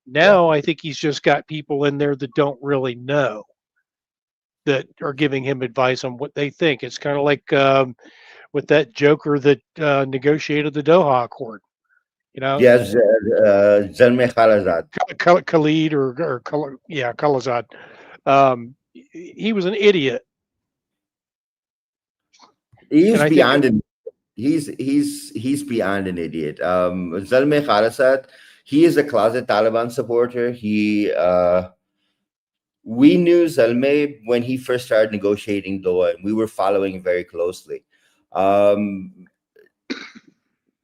Now I think he's just got people in there that don't really know, that are giving him advice on what they think. It's kind of like with that joker that negotiated the Doha Accord. You know, Yes, Zalmay Khalilzad. Khalid Khalilzad. He was an idiot. He's And I beyond think an he's beyond an idiot. Zalmay Khalilzad, he is a closet Taliban supporter. We knew Zalmay when he first started negotiating Doha, and we were following very closely.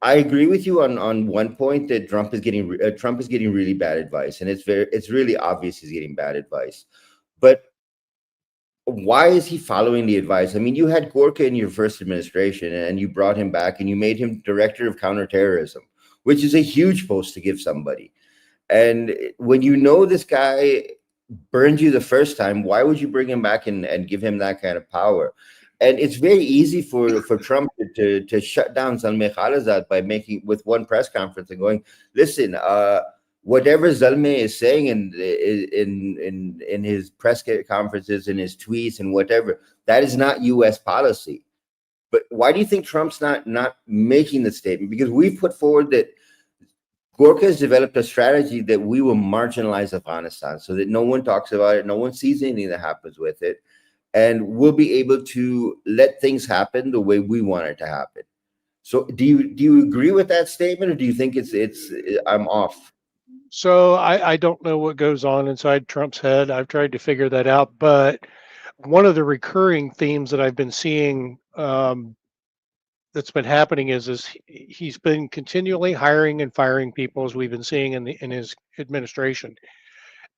I agree with you on one point that Trump is getting really bad advice, and it's really obvious he's getting bad advice. But why is he following the advice? I mean, you had Gorka in your first administration, and you brought him back, and you made him director of counterterrorism, which is a huge post to give somebody. And when you know this guy burned you the first time, why would you bring him back and give him that kind of power? And it's very easy for Trump to shut down Zalmay Khalilzad by making with one press conference and going, listen, whatever Zalmay is saying in his press conferences, in his tweets and whatever, that is not U.S. policy. But why do you think Trump's not making the statement? Because we've put forward that Gorka has developed a strategy that we will marginalize Afghanistan so that no one talks about it, no one sees anything that happens with it. And we'll be able to let things happen the way we want it to happen. So do you agree with that statement, or do you think it's I'm off? so. I don't know what goes on inside Trump's head. I've tried to figure that out, but one of the recurring themes that I've been seeing that's been happening is he's been continually hiring and firing people, as we've been seeing in his administration.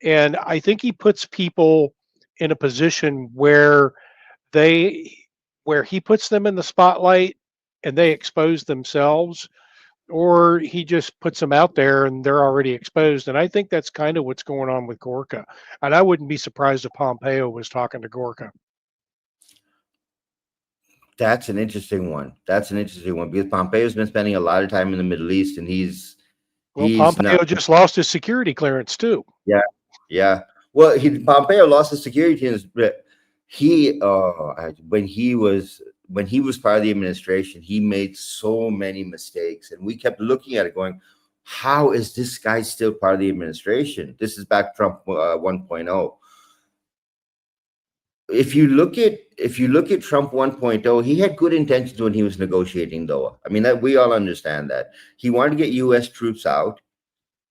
And I think he puts people in a position where he puts them in the spotlight and they expose themselves, or he just puts them out there and they're already exposed. And I think that's kind of what's going on with Gorka. And I wouldn't be surprised if Pompeo was talking to Gorka. That's an interesting one. Because Pompeo's been spending a lot of time in the Middle East, and he's Pompeo just lost his security clearance too. Yeah. Well, Pompeo lost his security clearance, but when he was part of the administration, he made so many mistakes, and we kept looking at it going, how is this guy still part of the administration? This is back Trump 1.0. If you look at Trump 1.0, he had good intentions when he was negotiating Doha. I mean, that we all understand that. He wanted to get U.S. troops out.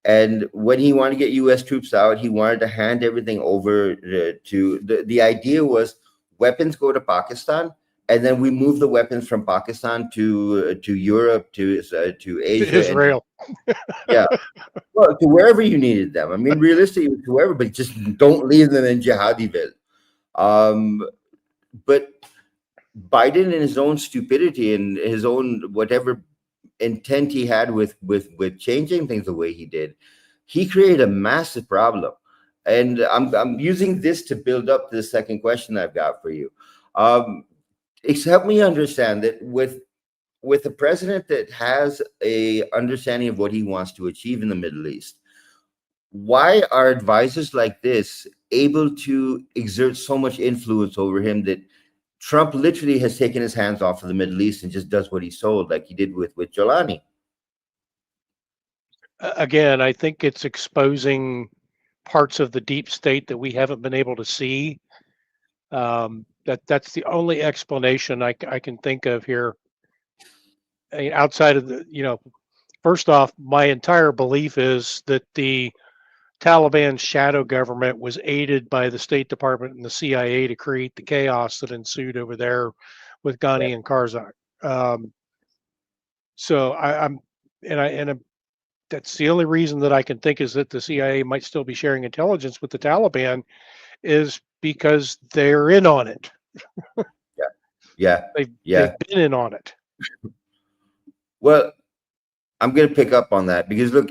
And when he wanted to get U.S. troops out, he wanted to hand everything over to the idea was weapons go to Pakistan, and then we move the weapons from Pakistan to Europe, to Asia, to Israel. Yeah, well, to wherever you needed them. I mean, realistically, to wherever, but just don't leave them in Jihadiville. But Biden, in his own stupidity and his own whatever intent he had with changing things the way he did, he created a massive problem. And I'm using this to build up to the second question I've got for you. Help me understand that with a president that has a understanding of what he wants to achieve in the Middle East, why are advisors like this able to exert so much influence over him that Trump literally has taken his hands off of the Middle East and just does what he's told, like he did with Jolani? Again, I think it's exposing parts of the deep state that we haven't been able to see. That's the only explanation I can think of here. I mean, outside of first off, my entire belief is that the Taliban shadow government was aided by the State Department and the CIA to create the chaos that ensued over there with Ghani and Karzai. So that's the only reason that I can think is that the CIA might still be sharing intelligence with the Taliban, is because they're in on it. They've been in on it. Well, I'm going to pick up on that because look,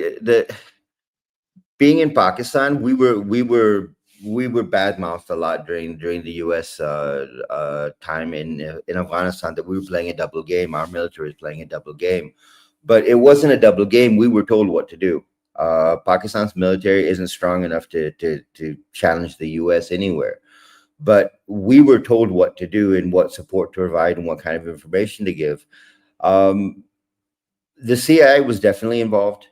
being in Pakistan, we were we were badmouthed a lot during the U.S. Time in Afghanistan, that we were playing a double game. Our military is playing a double game, but it wasn't a double game. We were told what to do. Pakistan's military isn't strong enough to challenge the U.S. anywhere, but we were told what to do and what support to provide and what kind of information to give. The CIA was definitely involved.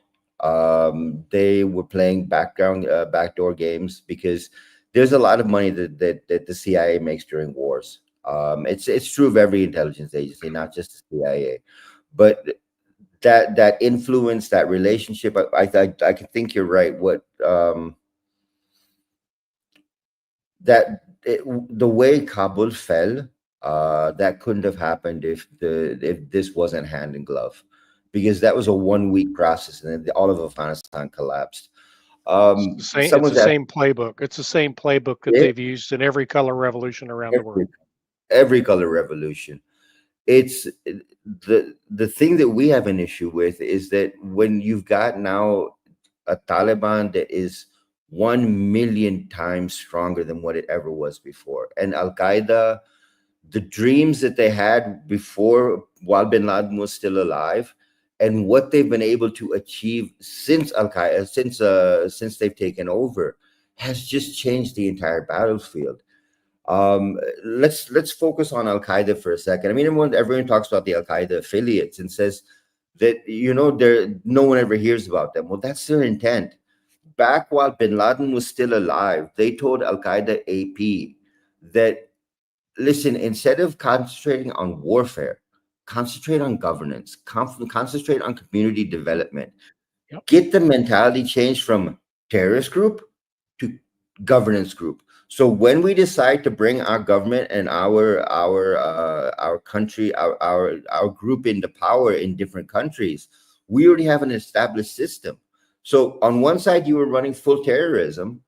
They were playing backdoor games, because there's a lot of money that the CIA makes during wars. It's true of every intelligence agency, not just the CIA. But that influence, that relationship, I can think you're right. The way Kabul fell, that couldn't have happened if this wasn't hand in glove, because that was a 1 week process, and then all of Afghanistan collapsed. It's the same playbook. It's the same playbook that they've used in every color revolution around the world. Every color revolution. It's the thing that we have an issue with is that when you've got now a Taliban that is 1,000,000 times stronger than what it ever was before, and Al-Qaeda, the dreams that they had before, while bin Laden was still alive, and what they've been able to achieve since Al-Qaeda, since they've taken over, has just changed the entire battlefield. Let's focus on Al-Qaeda for a second. I mean, everyone talks about the Al-Qaeda affiliates and says that, no one ever hears about them. Well, that's their intent. Back while bin Laden was still alive, they told Al-Qaeda AP that, listen, instead of concentrating on warfare, concentrate on governance, concentrate on community development. Yep. Get the mentality changed from terrorist group to governance group. So when we decide to bring our government and our country, our group into power in different countries, we already have an established system. So on one side, you were running full terrorism.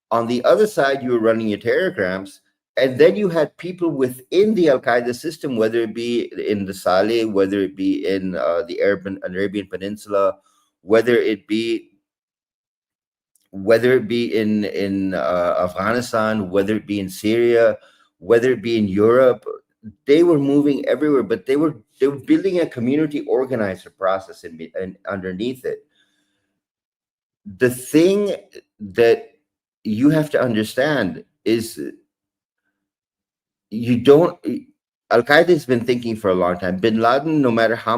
On the other side, you were running your terrorgrams. And then you had people within the Al-Qaeda system, whether it be in the Saleh, whether it be in the Arabian Peninsula, whether it be in Afghanistan, whether it be in Syria, whether it be in Europe. They were moving everywhere, but they were building a community organizer process and underneath it. The thing that you have to understand is, Al-Qaeda has been thinking for a long time. Bin Laden, no matter how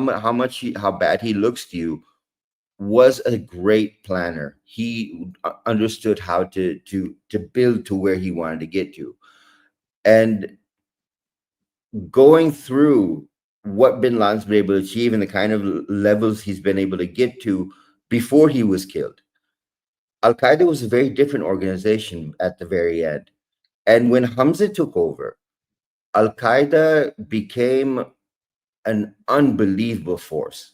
bad he looks to you, was a great planner. He understood how to build to where he wanted to get to. And going through what bin Laden's been able to achieve and the kind of levels he's been able to get to before he was killed, Al-Qaeda was a very different organization at the very end. And when Hamza took over, Al-Qaeda became an unbelievable force.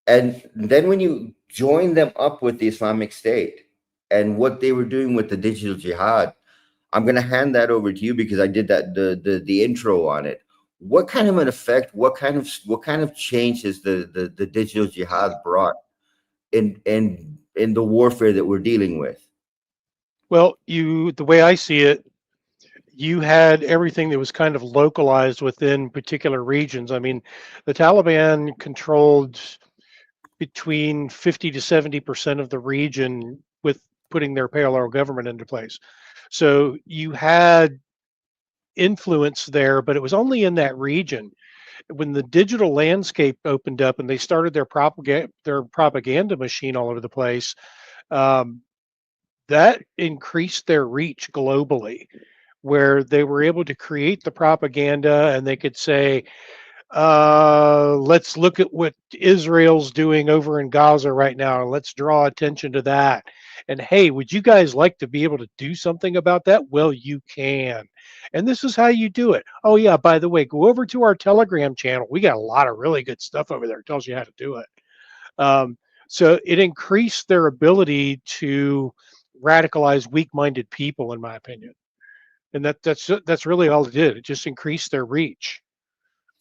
And then when you join them up with the Islamic State and what they were doing with the digital jihad, I'm going to hand that over to you, because I did the intro on it. What kind of an effect, what kind of change has the digital jihad brought in the warfare that we're dealing with? Well, the way I see it, you had everything that was kind of localized within particular regions. I mean, the Taliban controlled between 50 to 70% of the region with putting their parallel government into place. So you had influence there, but it was only in that region. When the digital landscape opened up and they started their propaganda machine all over the place, that increased their reach globally, where they were able to create the propaganda and they could say, let's look at what Israel's doing over in Gaza right now, and let's draw attention to that. And hey, would you guys like to be able to do something about that? Well, you can. And this is how you do it. Oh yeah, by the way, go over to our Telegram channel. We got a lot of really good stuff over there. It tells you how to do it. So it increased their ability to radicalize weak-minded people, in my opinion. And that's really all it did. It just increased their reach.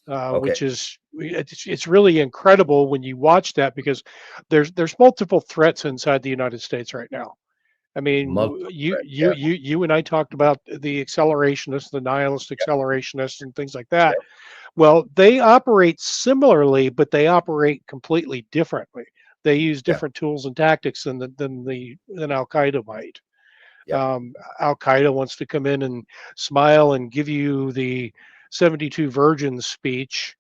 Which is, it's really incredible when you watch that, because there's multiple threats inside the United States right now, I mean, Multiple you threats, you you you and I talked about the accelerationists, the nihilist accelerationists, and things like that. Well, they operate similarly, but they operate completely differently. They use yeah, different tools and tactics than Al Qaeda might. yeah, Al Qaeda wants to come in and smile and give you the 72 virgins speech,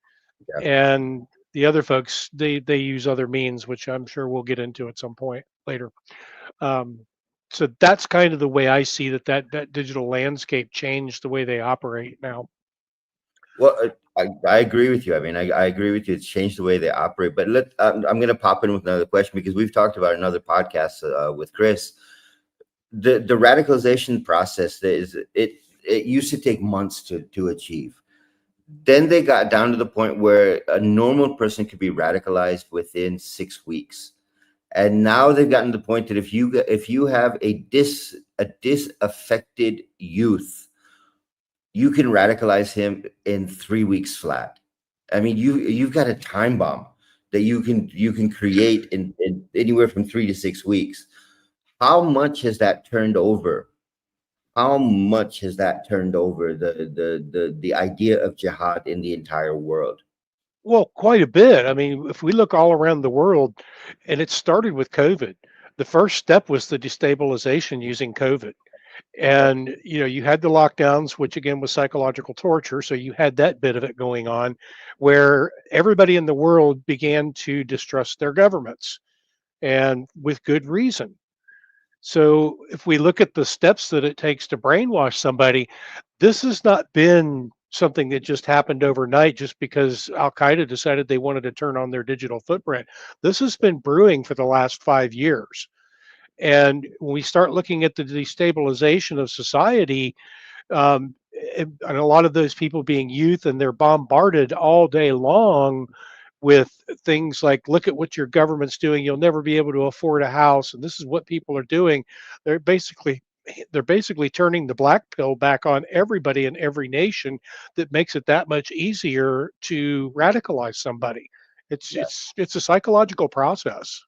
yeah. and the other folks they use other means, which I'm sure we'll get into at some point later. Um, so that's kind of the way I see that digital landscape changed the way they operate now. Well, I agree with you. I mean, I agree with you. It's changed the way they operate. But I'm going to pop in with another question because we've talked about another podcast with Chris. The radicalization process it used to take months to achieve. Then they got down to the point where a normal person could be radicalized within 6 weeks. And now they've gotten to the point that if you have a disaffected youth, you can radicalize him in 3 weeks flat. I mean, you've got a time bomb that you can create in anywhere from 3 to 6 weeks. How much has that turned over? How much has that turned over the idea of jihad in the entire world? Well, quite a bit. I mean, if we look all around the world, and it started with COVID, the first step was the destabilization using COVID. And you had the lockdowns, which again was psychological torture. So you had that bit of it going on, where everybody in the world began to distrust their governments, and with good reason. So if we look at the steps that it takes to brainwash somebody, this has not been something that just happened overnight just because Al Qaeda decided they wanted to turn on their digital footprint. This has been brewing for the last 5 years. And when we start looking at the destabilization of society, and a lot of those people being youth, and they're bombarded all day long with things like, look at what your government's doing, you'll never be able to afford a house, and this is what people are doing. They're basically turning the black pill back on everybody in every nation. That makes it that much easier to radicalize somebody. It's a psychological process.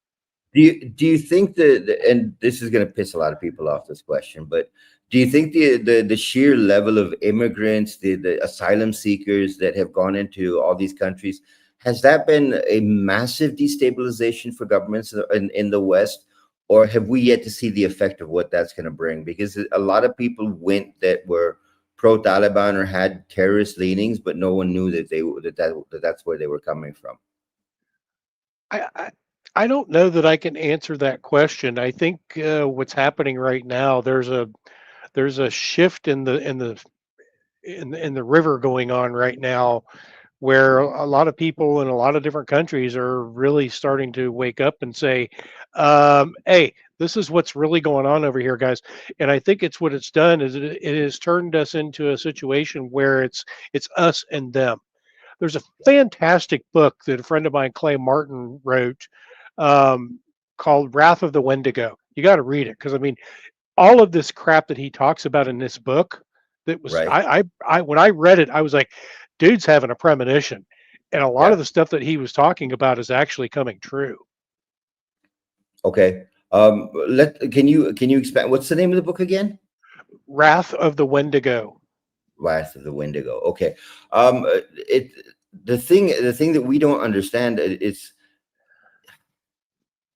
Do you think and this is going to piss a lot of people off, this question, but do you think the sheer level of immigrants, the asylum seekers that have gone into all these countries, has that been a massive destabilization for governments in the West, or have we yet to see the effect of what that's going to bring? Because a lot of people went that were pro-Taliban or had terrorist leanings, but no one knew that's where they were coming from. I don't know that I can answer that question. I think what's happening right now, there's a shift in the river going on right now, where a lot of people in a lot of different countries are really starting to wake up and say, hey, this is what's really going on over here, guys. And I think it's what it's done is it has turned us into a situation where it's us and them. There's a fantastic book that a friend of mine, Clay Martin, wrote, called Wrath of the Wendigo. You got to read it, because I mean, all of this crap that he talks about in this book, that was Right. I when I read it, I was like, dude's having a premonition. And a lot Yeah. of the stuff that he was talking about is actually coming true. Okay. Can you expand? What's the name of the book again? Wrath of the Wendigo. Wrath of the Wendigo. Okay. The thing that we don't understand is,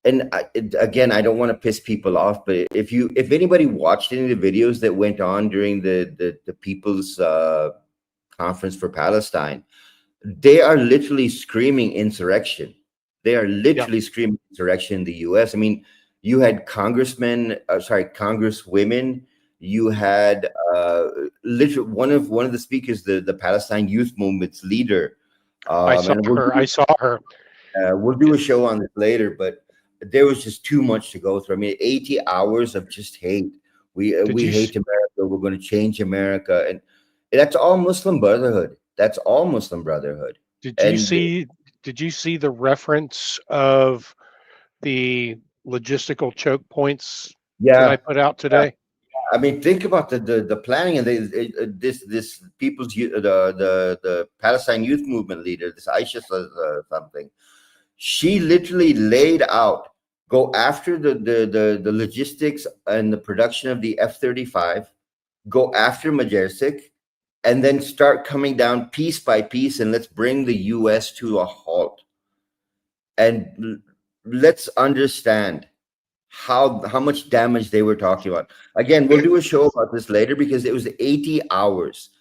and again, I don't want to piss people off, but if anybody watched any of the videos that went on during the People's Conference for Palestine, they are literally screaming insurrection. They are literally screaming insurrection in the U.S. I mean, you had congresswomen. You had literally one of the speakers, the Palestine Youth Movement's leader. I saw her. We'll do a show on this later, but there was just too much to go through. I mean, 80 hours of just hate. We hate America. We're going to change America, and that's all Muslim Brotherhood. That's all Muslim Brotherhood. Did you see the reference of the logistical choke points that I put out today? I mean, think about the planning, and this people's the Palestine Youth Movement leader, this ISIS something. She literally laid out go after the logistics and the production of the F-35, go after Majersic, and then start coming down piece by piece, and let's bring the US to a halt. And let's understand how much damage they were talking about. Again, we'll do a show about this later, because it was 80 hours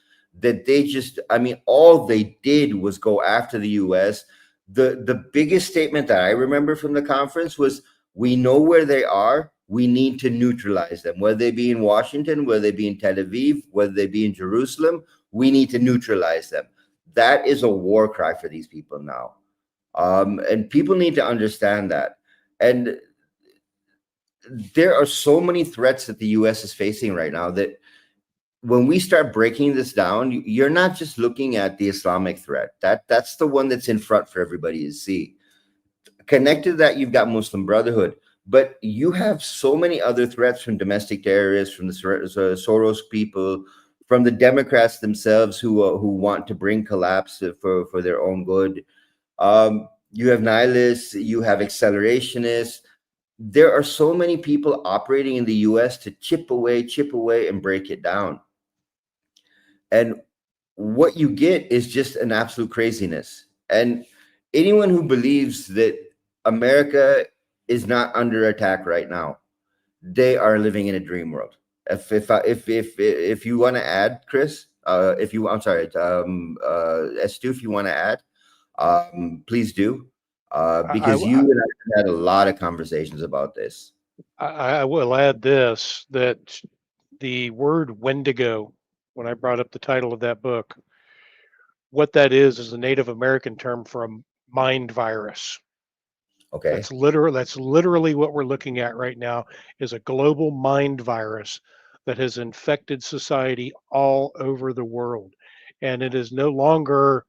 that they just, I mean, all they did was go after the US. The biggest statement that I remember from the conference was, we know where they are, we need to neutralize them, whether they be in Washington, whether they be in Tel Aviv, whether they be in Jerusalem, we need to neutralize them. That is a war cry for these people now. And people need to understand that. And there are so many threats that the US is facing right now that when we start breaking this down, you're not just looking at the Islamic threat. That's the one that's in front for everybody to see. Connected to that, you've got Muslim Brotherhood, but you have so many other threats from domestic terrorists, from the Soros people, from the Democrats themselves who want to bring collapse for their own good. You have nihilists, you have accelerationists. There are so many people operating in the US to chip away, and break it down. And what you get is just an absolute craziness. And anyone who believes that America is not under attack right now, they are living in a dream world. If you want to add, Chris, I'm sorry, S2, if you want to add, please do, because you and I had a lot of conversations about this. I will add this, that the word Wendigo, when I brought up the title of that book, what that is a Native American term for a mind virus. Okay. That's literally what we're looking at right now, is a global mind virus that has infected society all over the world. And it is no longer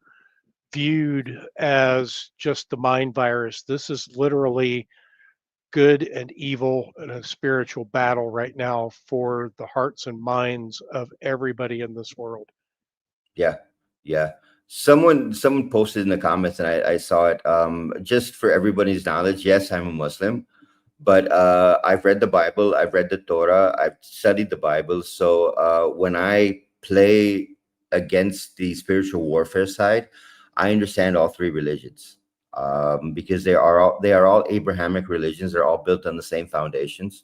viewed as just the mind virus. This is literally good and evil in a spiritual battle right now for the hearts and minds of everybody in this world. Yeah. Someone posted in the comments, and I saw it. Just for everybody's knowledge, yes, I'm a Muslim, but I've read the Bible, I've read the Torah, I've studied the Bible. So when I play against the spiritual warfare side, I understand all three religions, because they are all Abrahamic religions. They're all built on the same foundations.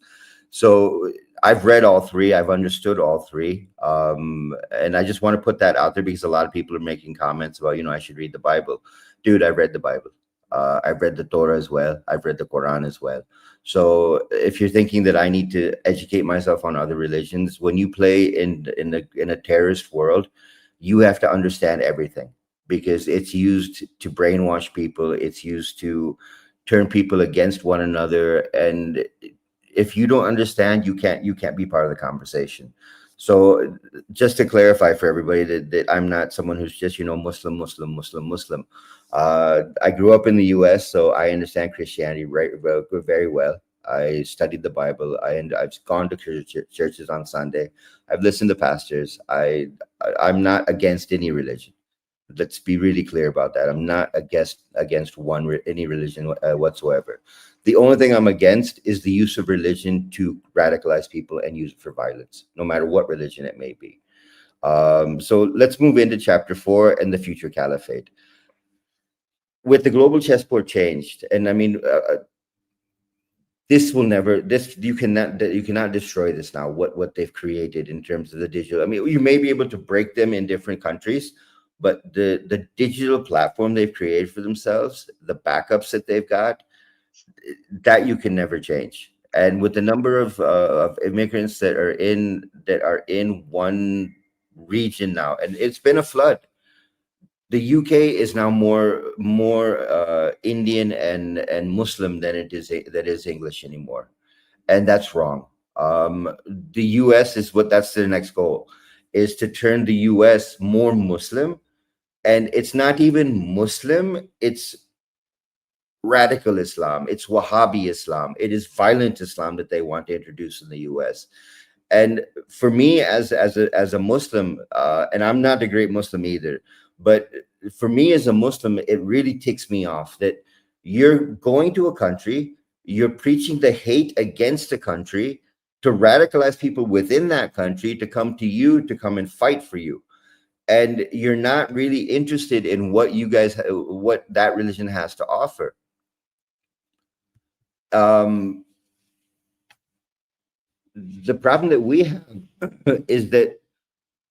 So I've read all three. I've understood all three. And I just want to put that out there, because a lot of people are making comments about, I should read the Bible. Dude, I've read the Bible. I've read the Torah as well. I've read the Quran as well. So if you're thinking that I need to educate myself on other religions, when you play in a terrorist world, you have to understand everything, because it's used to brainwash people. It's used to turn people against one another. And if you don't understand, you can't be part of the conversation. So just to clarify for everybody that I'm not someone who's just, Muslim. I grew up in the US, so I understand Christianity very well. I studied the Bible. I've gone to churches on Sunday. I've listened to pastors. I'm not against any religion. Let's be really clear about that. I'm not against any religion whatsoever. The only thing I'm against is the use of religion to radicalize people and use it for violence, no matter what religion it may be. So let's move into chapter 4 and the future caliphate. With the global chessboard changed, and I mean, you cannot destroy this now. What they've created in terms of the digital. I mean, you may be able to break them in different countries, but the digital platform they've created for themselves, the backups that they've got, that you can never change. And with the number of immigrants that are in one region now, and it's been a flood. The UK is now more Indian and Muslim than it is English anymore, and that's wrong. The US that's their next goal, is to turn the US more Muslim, and it's not even Muslim, it's radical Islam, it's Wahhabi Islam, it is violent Islam that they want to introduce in the US. And for me as a Muslim, and I'm not a great Muslim either, but for me as a Muslim, it really ticks me off that you're going to a country You're preaching the hate against the country to radicalize people within that country to come to you, to come and fight for you. And you're not really interested in what that religion has to offer. The problem that we have is that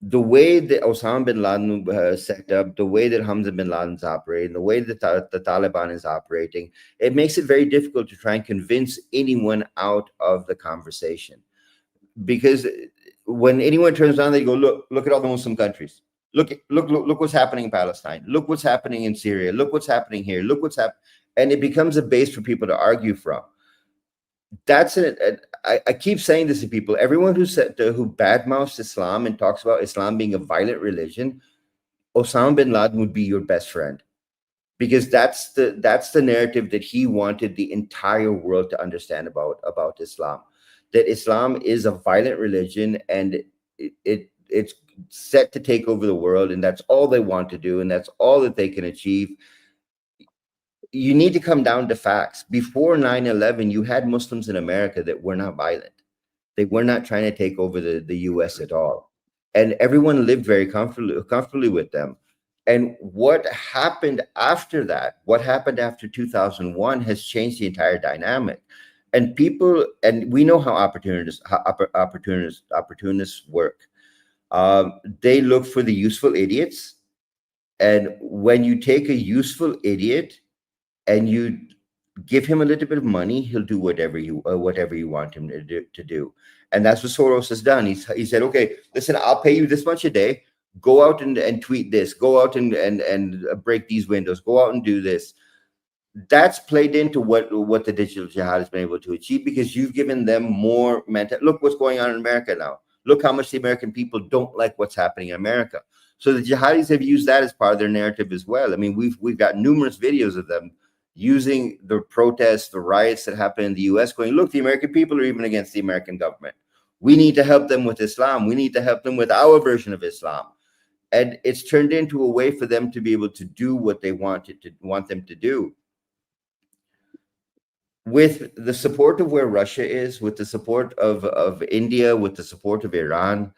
the way that Osama bin Laden set up, the way that Hamza bin Laden's operating, the way that the Taliban is operating, it makes it very difficult to try and convince anyone out of the conversation. Because when anyone turns around, they go, look at all the Muslim countries. Look what's happening in Palestine. Look what's happening in Syria. Look what's happening here. Look what's happening. And it becomes a base for people to argue from. That's it. I keep saying this to people. Everyone who badmouths Islam and talks about Islam being a violent religion, Osama bin Laden would be your best friend, because that's the narrative that he wanted the entire world to understand about Islam. That Islam is a violent religion, and it's set to take over the world, and that's all they want to do, and that's all that they can achieve. You need to come down to facts. Before 9/11, you had Muslims in America that were not violent. They were not trying to take over the US at all. And everyone lived very comfortably with them. And what happened after that, what happened after 2001 has changed the entire dynamic. And we know how opportunists work. They look for the useful idiots. And when you take a useful idiot and you give him a little bit of money, he'll do whatever you want him to do. And that's what Soros has done. He said, okay, listen, I'll pay you this much a day. Go out and tweet this. Go out and break these windows. Go out and do this. That's played into what the digital jihad has been able to achieve, because you've given them more mental. Look what's going on in America now. Look how much the American people don't like what's happening in America. So the jihadis have used that as part of their narrative as well. I mean, we've got numerous videos of them using the protests, the riots that happen in the US, going, look, the American people are even against the American government. We need to help them with Islam. We need to help them with our version of Islam. And it's turned into a way for them to be able to do what they want them to do. With the support of where Russia is, with the support of India, with the support of Iran,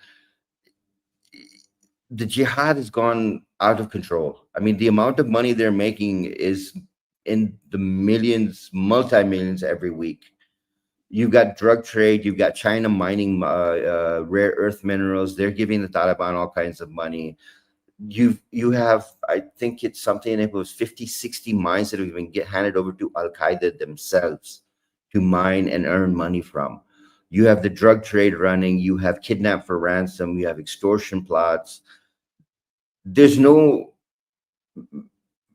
the jihad has gone out of control. I mean, the amount of money they're making is in the millions, multi-millions every week. You've got drug trade. You've got China mining rare earth minerals. They're giving the Taliban all kinds of money. You have, I think it's something, it was 50, 60 mines that have been handed over to Al-Qaeda themselves to mine and earn money from. You have the drug trade running. You have kidnap for ransom. You have extortion plots. There's no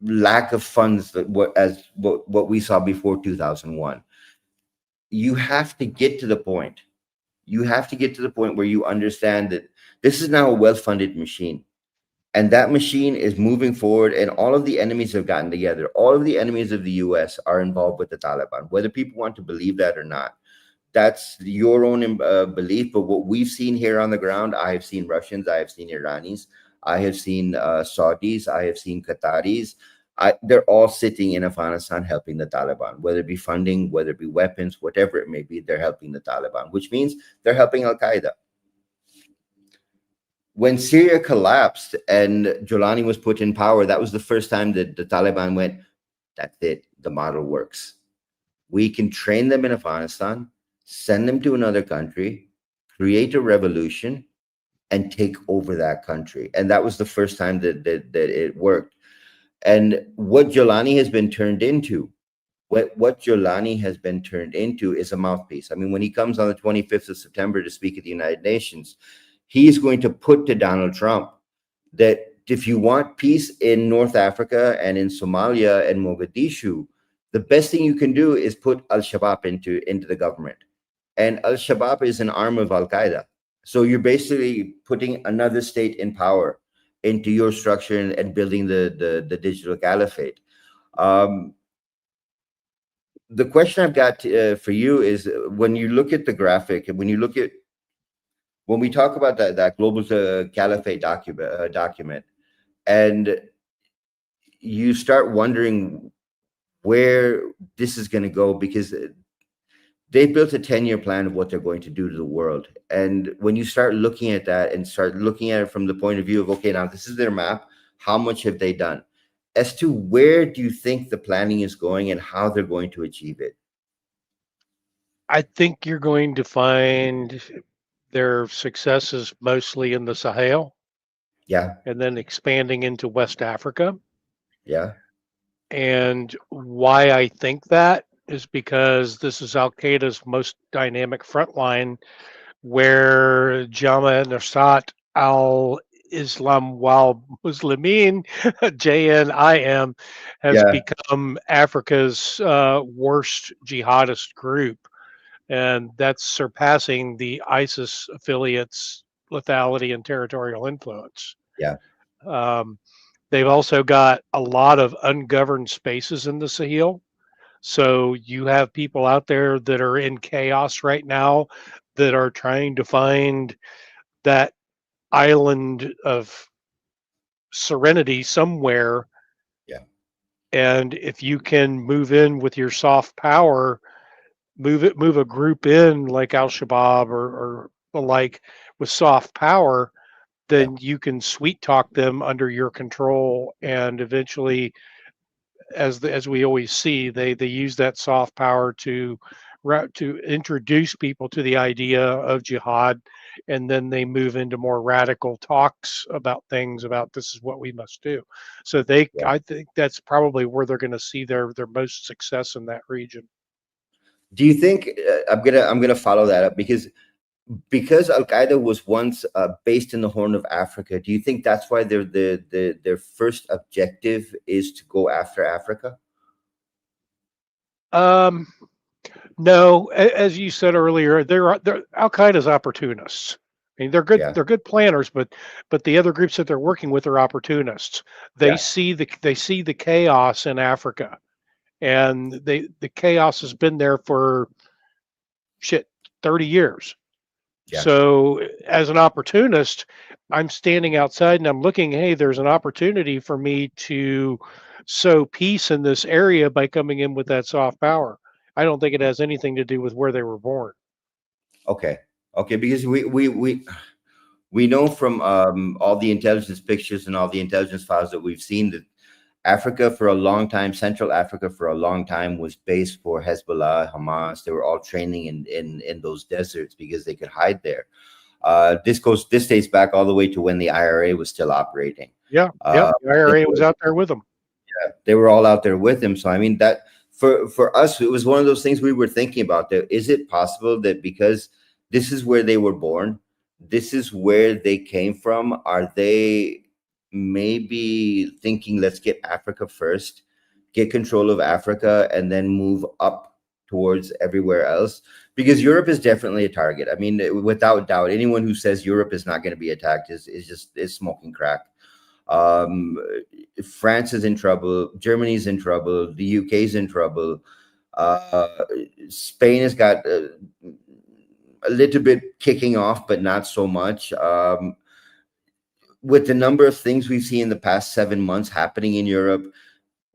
lack of funds what we saw before 2001. You have to get to the point. You have to get to the point where you understand that this is now a well-funded machine. And that machine is moving forward, and all of the enemies have gotten together. All of the enemies of the US are involved with the Taliban, whether people want to believe that or not. That's your own belief. But what we've seen here on the ground, I have seen Russians, I have seen Iranis, I have seen Saudis, I have seen Qataris. They're all sitting in Afghanistan helping the Taliban, whether it be funding, whether it be weapons, whatever it may be, they're helping the Taliban, which means they're helping Al-Qaeda. When Syria collapsed and Jolani was put in power, that was the first time that the Taliban went, that's it, the model works. We can train them in Afghanistan, send them to another country, create a revolution, and take over that country. And that was the first time that it worked. And what Jolani has been turned into, what Jolani has been turned into is a mouthpiece. I mean, when he comes on the 25th of September to speak at the United Nations, he's going to put to Donald Trump that if you want peace in North Africa and in Somalia and Mogadishu, the best thing you can do is put Al-Shabaab into the government. And Al-Shabaab is an arm of Al-Qaeda. So you're basically putting another state in power into your structure and building the digital caliphate. The question I've got for you is, when you look at the graphic, and when we talk about that global caliphate document, and you start wondering where this is going to go, because they built a 10-year plan of what they're going to do to the world. And when you start looking at that and start looking at it from the point of view of, okay, now this is their map, how much have they done? As to where do you think the planning is going and how they're going to achieve it? I think you're going to find their successes mostly in the Sahel Yeah, and then expanding into West Africa. yeah, And why I think that is because this is Al Qaeda's most dynamic front line, where Jama Nusrat al Islam wal Muslimin, JNIM, has yeah, become Africa's worst jihadist group. And that's surpassing the ISIS affiliates' lethality and territorial influence. yeah, Um, they've also got a lot of ungoverned spaces in the Sahel. So you have people out there that are in chaos right now that are trying to find that island of serenity somewhere. yeah, And if you can move in with your soft power, move a group in like Al Shabaab or the like with soft power, yeah, then you can sweet talk them under your control, and eventually, as we always see, they use that soft power to introduce people to the idea of jihad, and then they move into more radical talks about things about this is what we must do. So yeah. I think that's probably where they're going to see their most success in that region. Do you think I'm gonna follow that up because Al Qaeda was once based in the Horn of Africa? Do you think that's why their first objective is to go after Africa? Um, no, as you said earlier, they're Al Qaeda's opportunists. I mean, Yeah, they're good planners, but the other groups that they're working with are opportunists. yeah, They see the chaos in Africa, and the chaos has been there for shit 30 years. yeah. So as an opportunist, I'm standing outside and I'm looking, hey, there's an opportunity for me to sow peace in this area by coming in with that soft power. I don't think it has anything to do with where they were born. Okay, okay. Because we know from all the intelligence pictures and all the intelligence files that we've seen that Africa for a long time, Central Africa for a long time was base for Hezbollah, Hamas. They were all training in those deserts because they could hide there. This dates back all the way to when the IRA was still operating. Yeah, yeah. The IRA was out there with them. They were all out there with him. So I mean that for us, it was one of those things we were thinking about. That is it possible that because this is where they were born, this is where they came from, are they maybe thinking, let's get Africa first, get control of Africa, and then move up towards everywhere else? Because Europe is definitely a target. I mean, without doubt, anyone who says Europe is not going to be attacked is smoking crack. France is in trouble. Germany's in trouble. The UK's in trouble. Spain has got a little bit kicking off, but not so much. With the number of things we've seen in the past 7 months happening in Europe,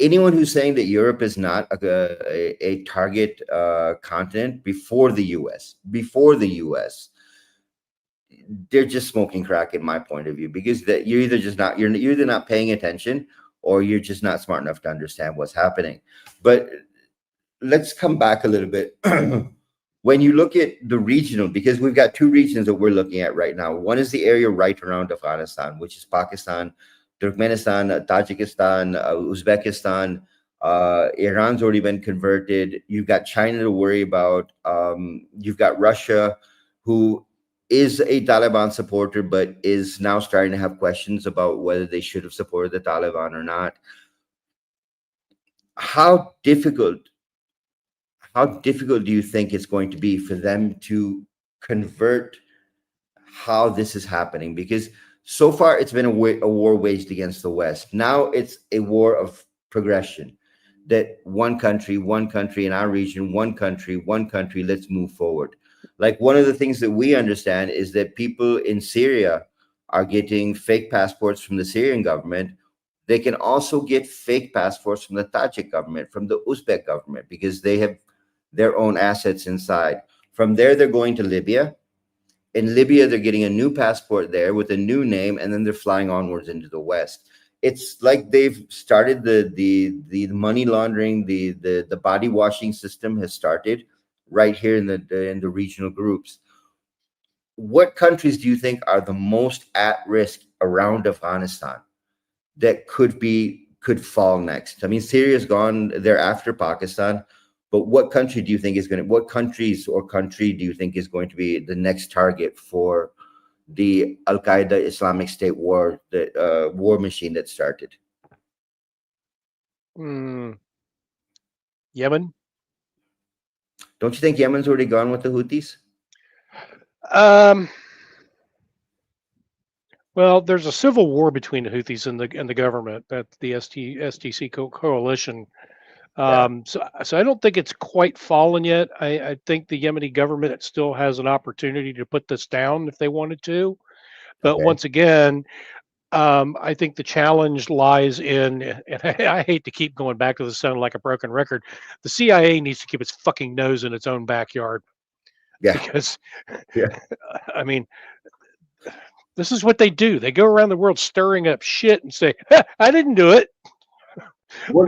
anyone who's saying that Europe is not a target continent before the US, they're just smoking crack in my point of view, because that you're either not paying attention or you're just not smart enough to understand what's happening. But let's come back a little bit. When you look at the regional, because we've got two regions that we're looking at right now. One is the area right around Afghanistan, which is Pakistan, Turkmenistan, Tajikistan, Uzbekistan. Iran's already been converted. You've got China to worry about. You've got Russia, who is a Taliban supporter, but is now starting to have questions about whether they should have supported the Taliban or not. How difficult do you think it's going to be for them to convert how this is happening? Because so far it's been a war waged against the West. Now it's a war of progression, that one country in our region, one country, let's move forward. Like, one of the things that we understand is that people in Syria are getting fake passports from the Syrian government. They can also get fake passports from the Tajik government, from the Uzbek government, because they have their own assets inside. From there, they're going to Libya. In Libya, they're getting a new passport there with a new name, and then they're flying onwards into the West. It's like they've started the money laundering, the body washing system has started right here in the regional groups. What countries do you think are the most at risk around Afghanistan that could fall next? I mean, Syria's gone there after Pakistan, but what country do you think is what countries or country do you think is going to be the next target for the Al-Qaeda Islamic State war, the war machine that started? Yemen. Don't you think Yemen's already gone with the Houthis? Well, there's a civil war between the Houthis and the government, that the STC coalition. So I don't think it's quite fallen yet. I think the Yemeni government still has an opportunity to put this down if they wanted to. But once again, I think the challenge lies in, and I hate to keep going back to this sounding like a broken record, the CIA needs to keep its fucking nose in its own backyard. Yeah. Because, I mean, this is what they do. They go around the world stirring up shit and say, I didn't do it. Well,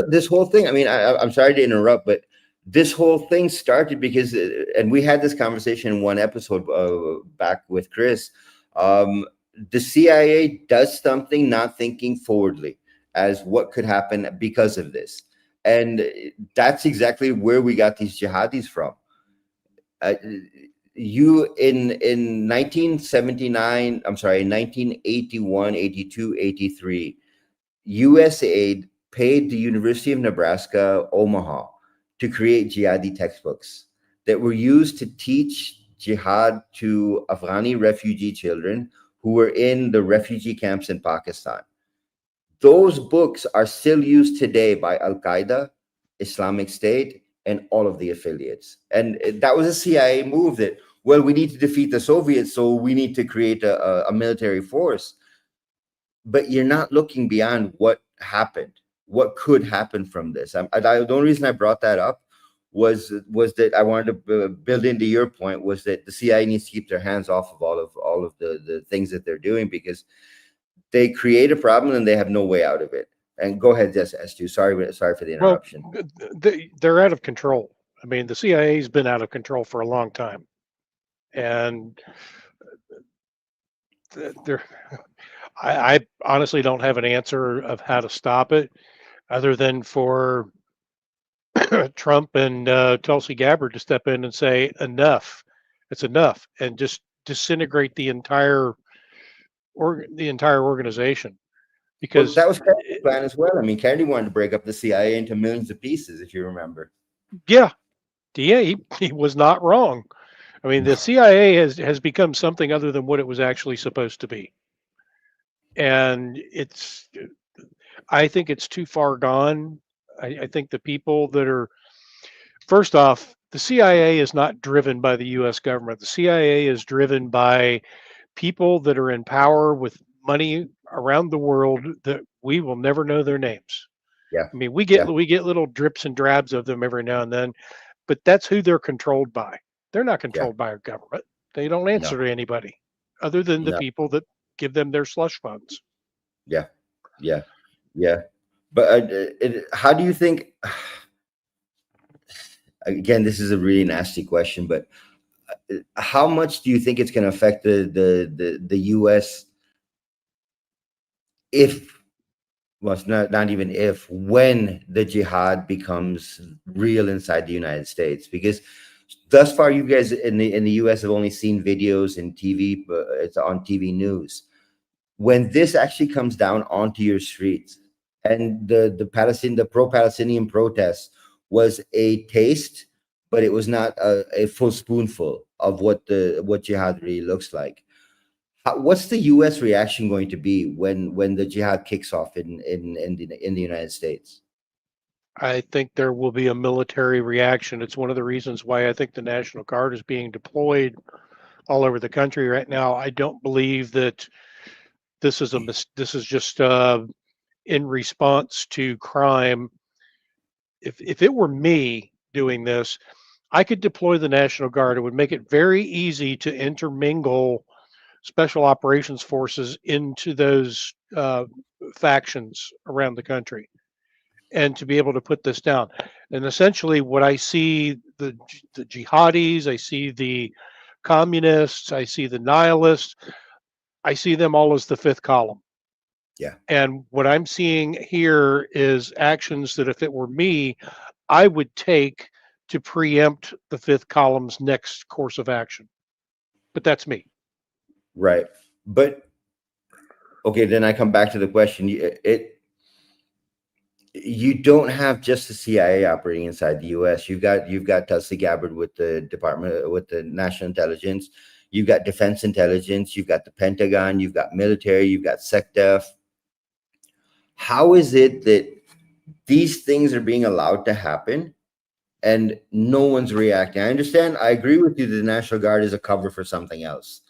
this whole thing, I mean, I'm sorry to interrupt, but this whole thing started because, and we had this conversation in one episode back with Chris, the CIA does something not thinking forwardly as what could happen because of this. And that's exactly where we got these jihadis from. You in 1979, I'm sorry, 1981, 82, 83, USAID paid the University of Nebraska, Omaha, to create jihadi textbooks that were used to teach jihad to Afghani refugee children who were in the refugee camps in Pakistan. Those books are still used today by Al-Qaeda, Islamic State, and all of the affiliates. And that was a CIA move that, well, we need to defeat the Soviets, so we need to create a military force. But you're not looking beyond what happened, what could happen from this. The only reason I brought that up was that I wanted to build into your point, was that the CIA needs to keep their hands off of all of the things that they're doing, because they create a problem and they have no way out of it. And go ahead, S2. Sorry for the interruption. Well, they're out of control. I mean, the CIA's been out of control for a long time, and I honestly don't have an answer of how to stop it, other than for Trump and Tulsi Gabbard to step in and say, enough, it's enough, and just disintegrate the entire organization. Because that was Kennedy's plan as well. I mean, Kennedy wanted to break up the CIA into millions of pieces, if you remember. Yeah, he was not wrong. I mean, the CIA has become something other than what it was actually supposed to be. And I think it's too far gone. I think the people that are, first off, the CIA is not driven by the U.S. government. The CIA is driven by people that are in power with money around the world that we will never know their names. Yeah. I mean, we get little drips and drabs of them every now and then, but that's who they're controlled by. They're not controlled by our government. They don't answer to anybody other than the people that give them their slush funds. Yeah. But how do you think, again, this is a really nasty question, but how much do you think it's going to affect the U.S. when the jihad becomes real inside the United States? Because thus far, you guys in the U.S. have only seen videos and TV, it's on TV news. When this actually comes down onto your streets, and the pro-Palestinian protests was a taste, but it was not a full spoonful of what jihad really looks like. What's the U.S. reaction going to be when the jihad kicks off in the United States? I think there will be a military reaction. It's one of the reasons why I think the National Guard is being deployed all over the country right now. I don't believe that this is just in response to crime. If it were me, doing this, I could deploy the National Guard. It would make it very easy to intermingle special operations forces into those factions around the country, and to be able to put this down. And essentially, what I see the jihadis, I see the communists, I see the nihilists, I see them all as the fifth column. Yeah. And what I'm seeing here is actions that, if it were me, I would take to preempt the fifth column's next course of action. But that's me. Right. But okay, then I come back to the question. You don't have just the CIA operating inside the U.S. You've got Tulsi Gabbard with the National Intelligence. You've got Defense Intelligence. You've got the Pentagon. You've got military. You've got SecDef. How is it that these things are being allowed to happen and no one's reacting? I understand. I agree with you that the National Guard is a cover for something else.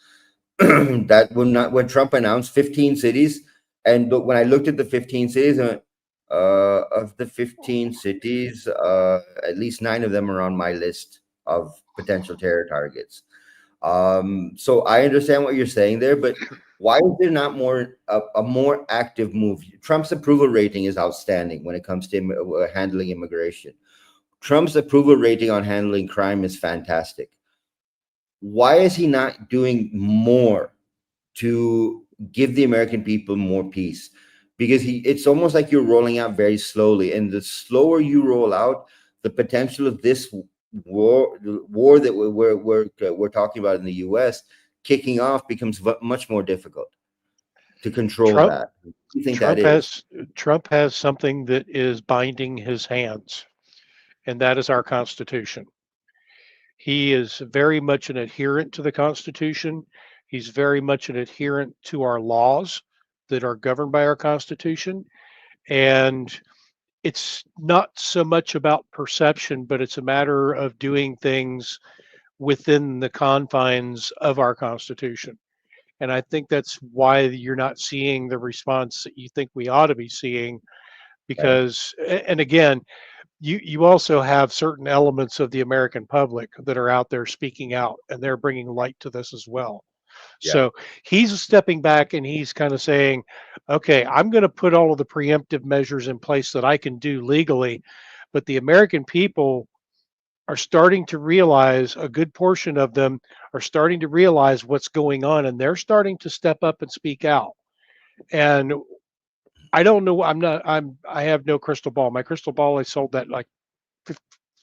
That when Trump announced 15 cities, and when I looked at the 15 cities, of the 15 cities, at least 9 of them are on my list of potential terror targets. So I understand what you're saying there, but why is there not a more active move? Trump's approval rating is outstanding when it comes to handling immigration. Trump's approval rating on handling crime is fantastic. Why is he not doing more to give the American people more peace? Because it's almost like you're rolling out very slowly, and the slower you roll out, the potential of this war that we're talking about in the U.S. kicking off becomes much more difficult to control. That. What do you think Trump has something that is binding his hands, and that is our Constitution. He is very much an adherent to the Constitution. He's very much an adherent to our laws that are governed by our Constitution. And it's not so much about perception, but it's a matter of doing things within the confines of our Constitution. And I think that's why you're not seeing the response that you think we ought to be seeing, because, and again, you also have certain elements of the American public that are out there speaking out, and they're bringing light to this as well. Yeah. So he's stepping back and he's kind of saying, okay, I'm going to put all of the preemptive measures in place that I can do legally, but the American people are starting to realize, a good portion of them are starting to realize what's going on, and they're starting to step up and speak out. And I don't know. I have no crystal ball. My crystal ball, I sold that like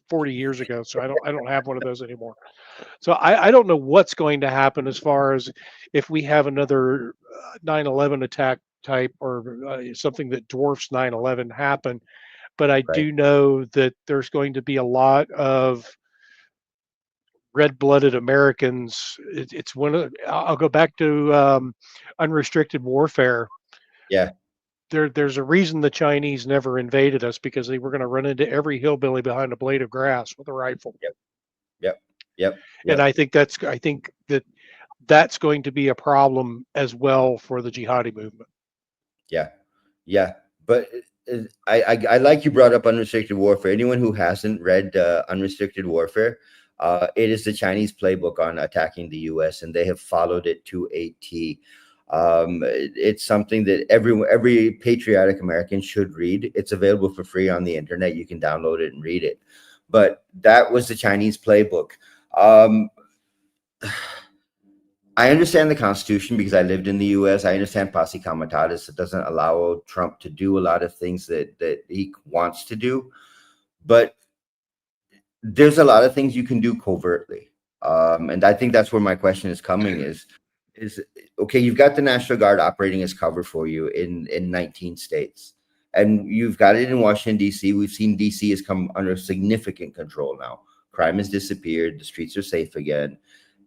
40 years ago, so I don't have one of those anymore. So I don't know what's going to happen as far as if we have another 9/11 attack type or something that dwarfs 9/11 happen. But I do know that there's going to be a lot of red-blooded Americans. It's one of. I'll go back to unrestricted warfare. Yeah. There's a reason the Chinese never invaded us, because they were going to run into every hillbilly behind a blade of grass with a rifle. Yep. And I think that's going to be a problem as well for the jihadi movement. Yeah. But I like you brought up unrestricted warfare. Anyone who hasn't read Unrestricted Warfare, it is the Chinese playbook on attacking the U.S., and they have followed it to a T. It's something that every patriotic American should read. It's available for free on the internet. You can download it and read it. But that was the Chinese playbook. I understand the Constitution because I lived in the U.S. I understand posse comitatus. It doesn't allow Trump to do a lot of things that he wants to do. But there's a lot of things you can do covertly. And I think that's where my question is coming is okay, you've got the National Guard operating as cover for you in 19 states, and you've got it in Washington, D.C. We've seen D.C. has come under significant control now. Crime has disappeared. The streets are safe again.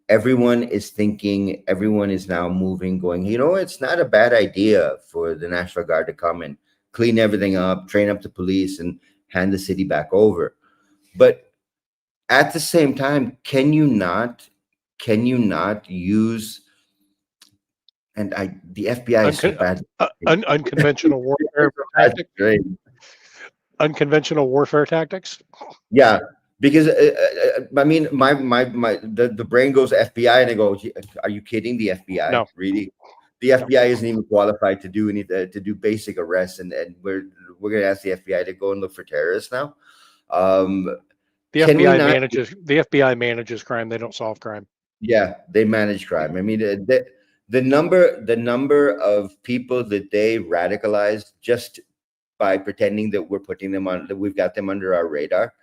Everyone is thinking, everyone is now moving, going, it's not a bad idea for the National Guard to come and clean everything up, train up the police, and hand the city back over. But at the same time, can you not use, and the FBI is so bad. Unconventional warfare tactics. Unconventional warfare tactics. Yeah, Because I mean, the brain goes FBI, and I go, are you kidding? The FBI, No. really? The FBI isn't even qualified to do to do basic arrests, and we're going to ask the FBI to go and look for terrorists now. The Can we FBI not? manages crime. They don't solve crime. Yeah, they manage crime. I mean, the number of people that they radicalized just by pretending that we're putting them on, that we've got them under our radar.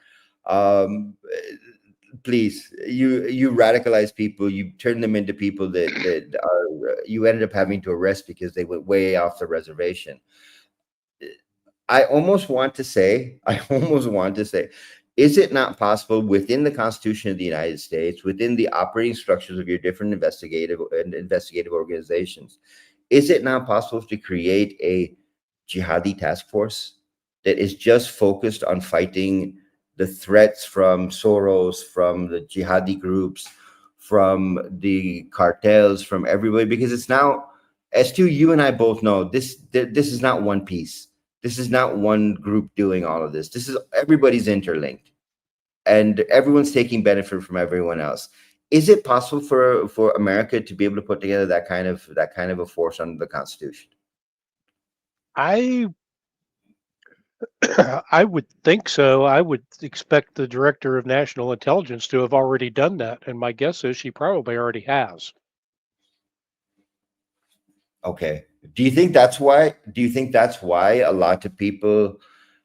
Please, you radicalize people, you turn them into people that are, you ended up having to arrest because they went way off the reservation. I almost want to say, is it not possible within the Constitution of the United States, within the operating structures of your different investigative organizations, is it not possible to create a jihadi task force that is just focused on fighting the threats from Soros, from the jihadi groups, from the cartels, from everybody? Because it's now, as to you and I both know, this is not one piece. This is not one group doing all of this. This is, everybody's interlinked, and everyone's taking benefit from everyone else. Is it possible for America to be able to put together that kind of a force under the Constitution? I would think so. I would expect the director of national intelligence to have already done that, and my guess is she probably already has. Okay. Do you think that's why a lot of people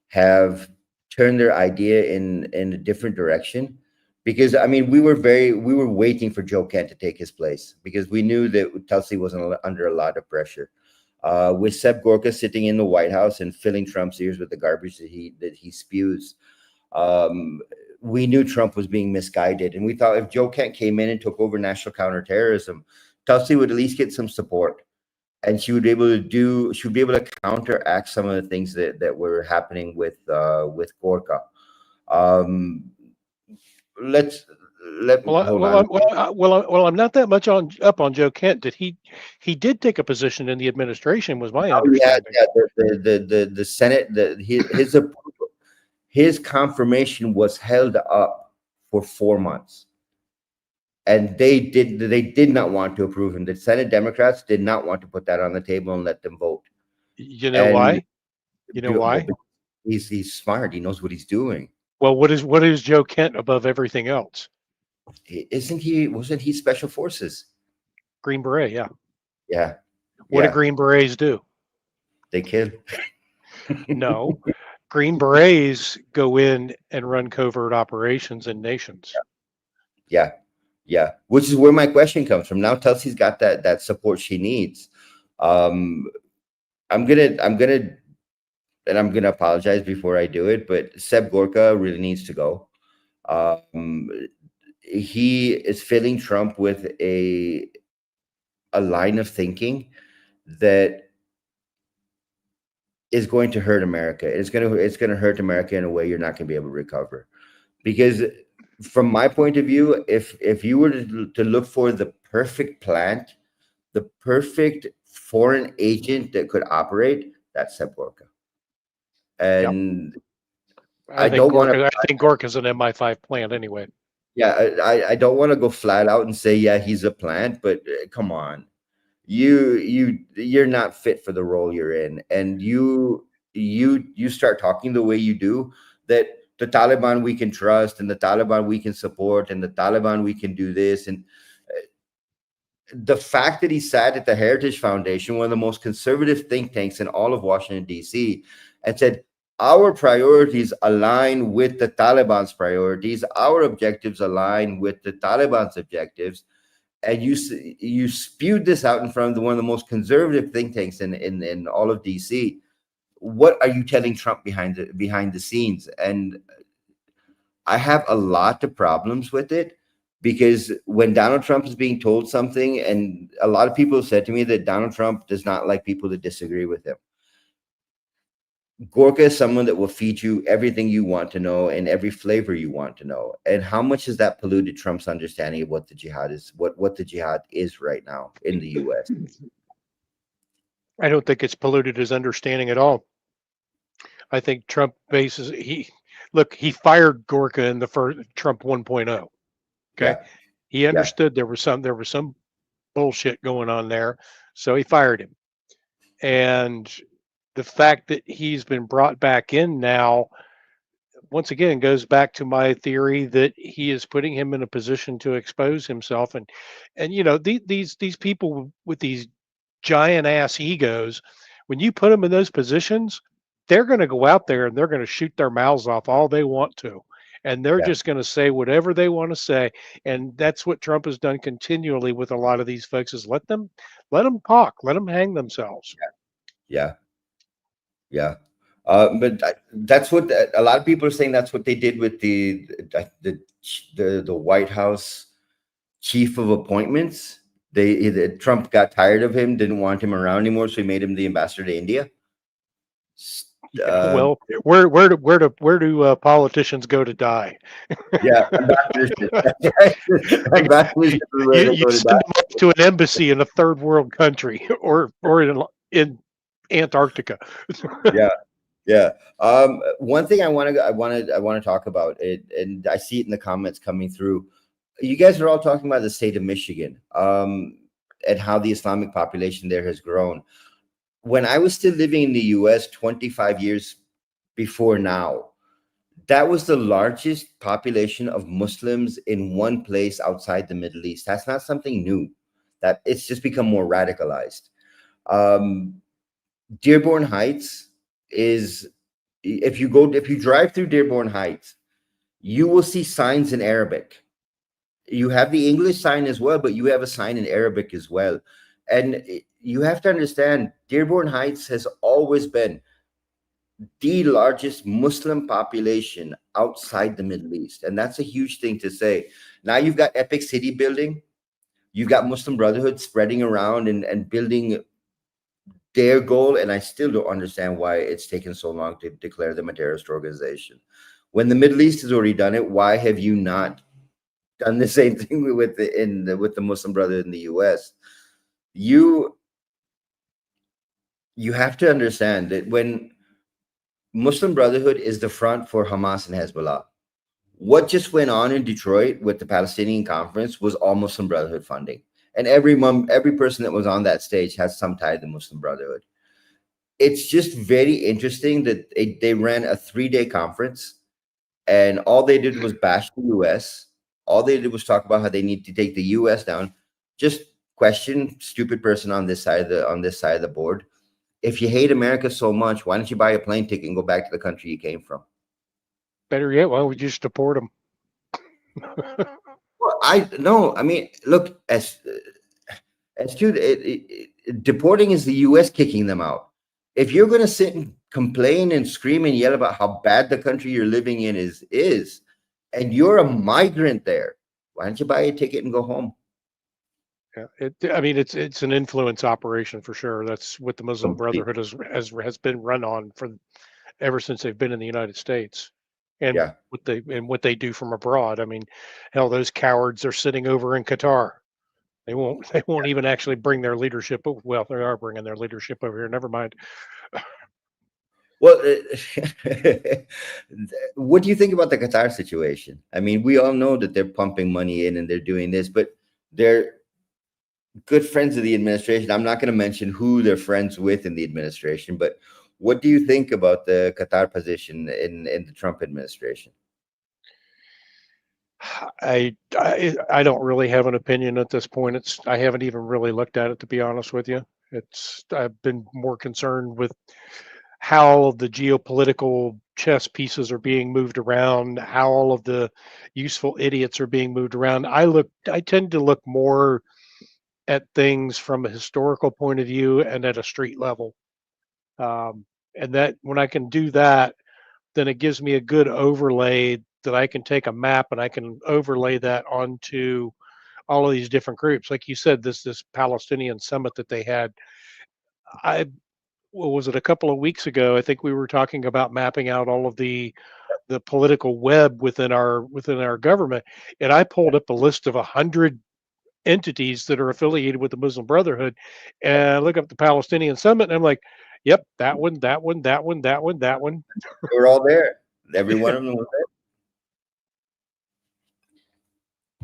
have turned their idea in a different direction? Because I mean, we were waiting for Joe Kent to take his place, because we knew that Tulsi was under a lot of pressure. With Seb Gorka sitting in the White House and filling Trump's ears with the garbage that he spews, we knew Trump was being misguided, and we thought if Joe Kent came in and took over national counterterrorism, Tulsi would at least get some support, and she would be able to counteract some of the things that were happening with Gorka. I'm not that much up on Joe Kent. He did take a position in the administration, was my understanding. Yeah, the Senate, his confirmation was held up for 4 months, and they did not want to approve him. The Senate Democrats did not want to put that on the table and let them vote. You know why? You know why? He's smart. He knows what he's doing. Well, what is Joe Kent above everything else? Wasn't he Special Forces? Green Beret, yeah. Yeah. What do Green Berets do? They kill. No. Green Berets go in and run covert operations in nations. Yeah. Which is where my question comes from. Now Tulsi's got that support she needs. I'm gonna apologize before I do it, but Seb Gorka really needs to go. He is filling Trump with a line of thinking that is going to hurt America. It's going to hurt America in a way you're not going to be able to recover. Because from my point of view, if you were to look for the perfect plant, the perfect foreign agent that could operate, that's Seb Gorka. And yep. I think Gorka's an MI5 plant anyway. Yeah, I don't want to go flat out and say, yeah, he's a plant, but come on. You're not fit for the role you're in, and you start talking the way you do, that the Taliban we can trust, and the Taliban we can support, and the Taliban we can do this. And the fact that he sat at the Heritage Foundation, one of the most conservative think tanks in all of Washington, D.C., and said, our priorities align with the Taliban's priorities, our objectives align with the Taliban's objectives, and you spewed this out in front of one of the most conservative think tanks in all of DC. What are you telling Trump behind the scenes? And I have a lot of problems with it, because when Donald Trump is being told something, and a lot of people said to me that Donald Trump does not like people that disagree with him. Gorka is someone that will feed you everything you want to know and every flavor you want to know. And how much has that polluted Trump's understanding of what the jihad is, what the jihad is right now in the U.S.? I don't think it's polluted his understanding at all. I think Trump bases look, he fired Gorka in the first Trump 1.0. Okay. Yeah. He understood there was some bullshit going on there. So he fired him. And the fact that he's been brought back in now, once again, goes back to my theory that he is putting him in a position to expose himself. And you know, these people with these giant ass egos, when you put them in those positions, they're going to go out there and they're going to shoot their mouths off all they want to. And they're Yeah. just going to say whatever they want to say. And that's what Trump has done continually with a lot of these folks, is let them talk, let them hang themselves. Yeah. Yeah. But that's what a lot of people are saying. That's what they did with the White House chief of appointments. Trump got tired of him, didn't want him around anymore, so he made him the ambassador to India. Well, where do politicians go to die? Yeah, ambassadorship. You send them up to an embassy in a third world country, or in Antarctica. Yeah. One thing I want to talk about it, and I see it in the comments coming through. You guys are all talking about the state of Michigan, and how the Islamic population there has grown. When I was still living in the U.S. 25 years before now, that was the largest population of Muslims in one place outside the Middle East. That's not something new. That it's just become more radicalized. Dearborn Heights is, if you drive through Dearborn Heights, you will see signs in Arabic. You have the English sign as well, but you have a sign in Arabic as well. And you have to understand, Dearborn Heights has always been the largest Muslim population outside the Middle East. And that's a huge thing to say. Now you've got Epic City building. You've got Muslim Brotherhood spreading around and building their goal. And I still don't understand why it's taken so long to declare them a terrorist organization. When the Middle East has already done it, why have you not done the same thing with the Muslim Brotherhood in the US? You have to understand that when Muslim Brotherhood is the front for Hamas and Hezbollah, what just went on in Detroit with the Palestinian conference was all Muslim Brotherhood funding. And every person that was on that stage has some tie to the Muslim Brotherhood. It's just very interesting that they ran a 3-day conference, and all they did was bash the US. All they did was talk about how they need to take the US down. Just question stupid person on this side of the board. If you hate America so much, why don't you buy a plane ticket and go back to the country you came from? Better yet, why don't we just deport them? Well, I mean, look, as to deporting is the U.S. kicking them out. If you're going to sit and complain and scream and yell about how bad the country you're living in is, and you're a migrant there, why don't you buy a ticket and go home? Yeah, it's an influence operation for sure. That's what the Muslim Brotherhood has been run on for ever since they've been in the United States, and what they do from abroad. I mean, hell, those cowards are sitting over in Qatar. They won't even actually bring their leadership. Well, they are bringing their leadership over here. Never mind. Well, what do you think about the Qatar situation? I mean, we all know that they're pumping money in and they're doing this, but they're good friends of the administration. I'm not going to mention who they're friends with in the administration, but what do you think about the Qatar position in the Trump administration? I don't really have an opinion at this point. I haven't even really looked at it, to be honest with you. I've been more concerned with how the geopolitical chess pieces are being moved around, how all of the useful idiots are being moved around. I tend to look more at things from a historical point of view and at a street level. And that when I can do that, then it gives me a good overlay that I can take a map and I can overlay that onto all of these different groups. Like you said, this Palestinian summit that they had, what was it, a couple of weeks ago? I think we were talking about mapping out all of the political web within our government, and I pulled up a list of 100 entities that are affiliated with the Muslim Brotherhood, and I look up the Palestinian Summit, and I'm like, yep, that one. We're all there. Every one of them was there.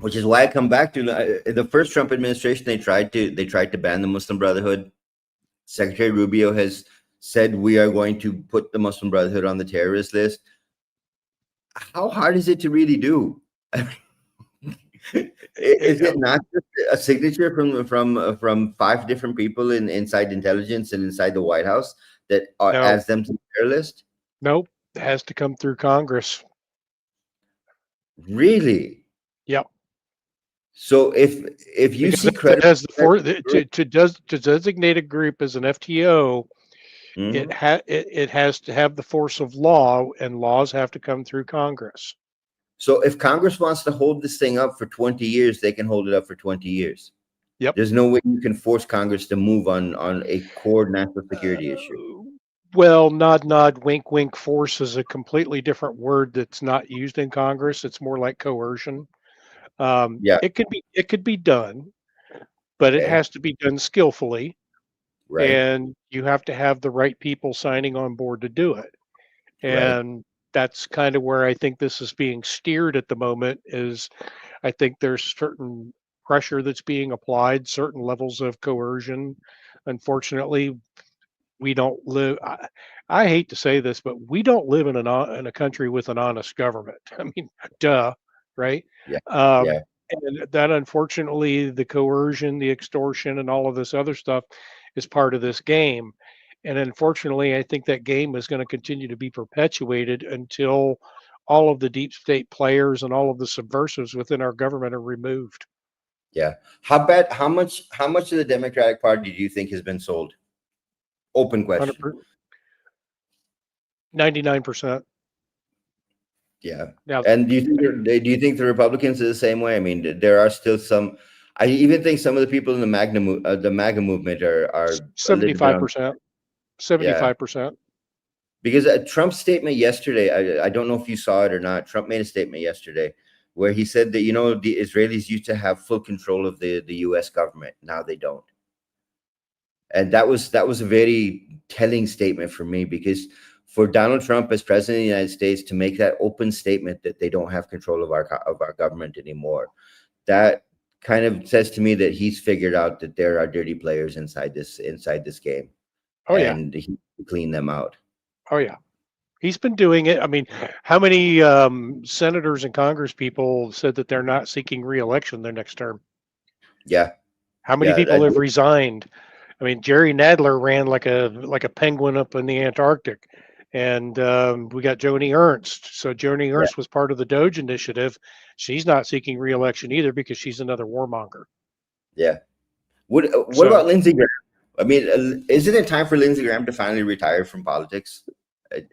Which is why I come back to the first Trump administration. They tried to ban the Muslim Brotherhood. Secretary Rubio has said we are going to put the Muslim Brotherhood on the terrorist list. How hard is it to really do? Is it not just a signature from 5 different people inside intelligence and inside the White House that adds them to the terror list? Nope, it has to come through Congress. Really? Yep. So if you see credit as to designate a group as an FTO, it has to have the force of law, and laws have to come through Congress. So if Congress wants to hold this thing up for 20 years, they can hold it up for 20 years. Yep. There's no way you can force Congress to move on a core national security issue. Well, nod, wink, wink. Force is a completely different word that's not used in Congress. It's more like coercion. It could be done, but it has to be done skillfully, right? And you have to have the right people signing on board to do it. And that's kind of where I think this is being steered at the moment. Is I think there's certain pressure that's being applied, certain levels of coercion. Unfortunately, we don't live. I hate to say this, but we don't live in a country with an honest government. I mean, duh, right? Yeah. And that, unfortunately, the coercion, the extortion, and all of this other stuff is part of this game. And unfortunately, I think that game is going to continue to be perpetuated until all of the deep state players and all of the subversives within our government are removed. Yeah. How much of the Democratic Party do you think has been sold? Open question. 99%. Yeah. Now, and do you think the Republicans are the same way? I mean, there are still some. I even think some of the people in the MAGA movement are 75%. 75%. Because Trump's statement yesterday, I don't know if you saw it or not. Trump made a statement yesterday where he said that, the Israelis used to have full control of the U.S. government. Now they don't. And that was a very telling statement for me, because for Donald Trump as president of the United States to make that open statement that they don't have control of our government anymore, that kind of says to me that he's figured out that there are dirty players inside this game. Oh, and he cleaned them out. Oh, yeah. He's been doing it. I mean, how many senators and Congress people said that they're not seeking re-election their next term? Yeah. How many people have resigned? I mean, Jerry Nadler ran like a penguin up in the Antarctic, and we got Joni Ernst. So Joni Ernst was part of the Doge initiative. She's not seeking re-election either because she's another warmonger. Yeah. What about Lindsey Graham? I mean, isn't it time for Lindsey Graham to finally retire from politics?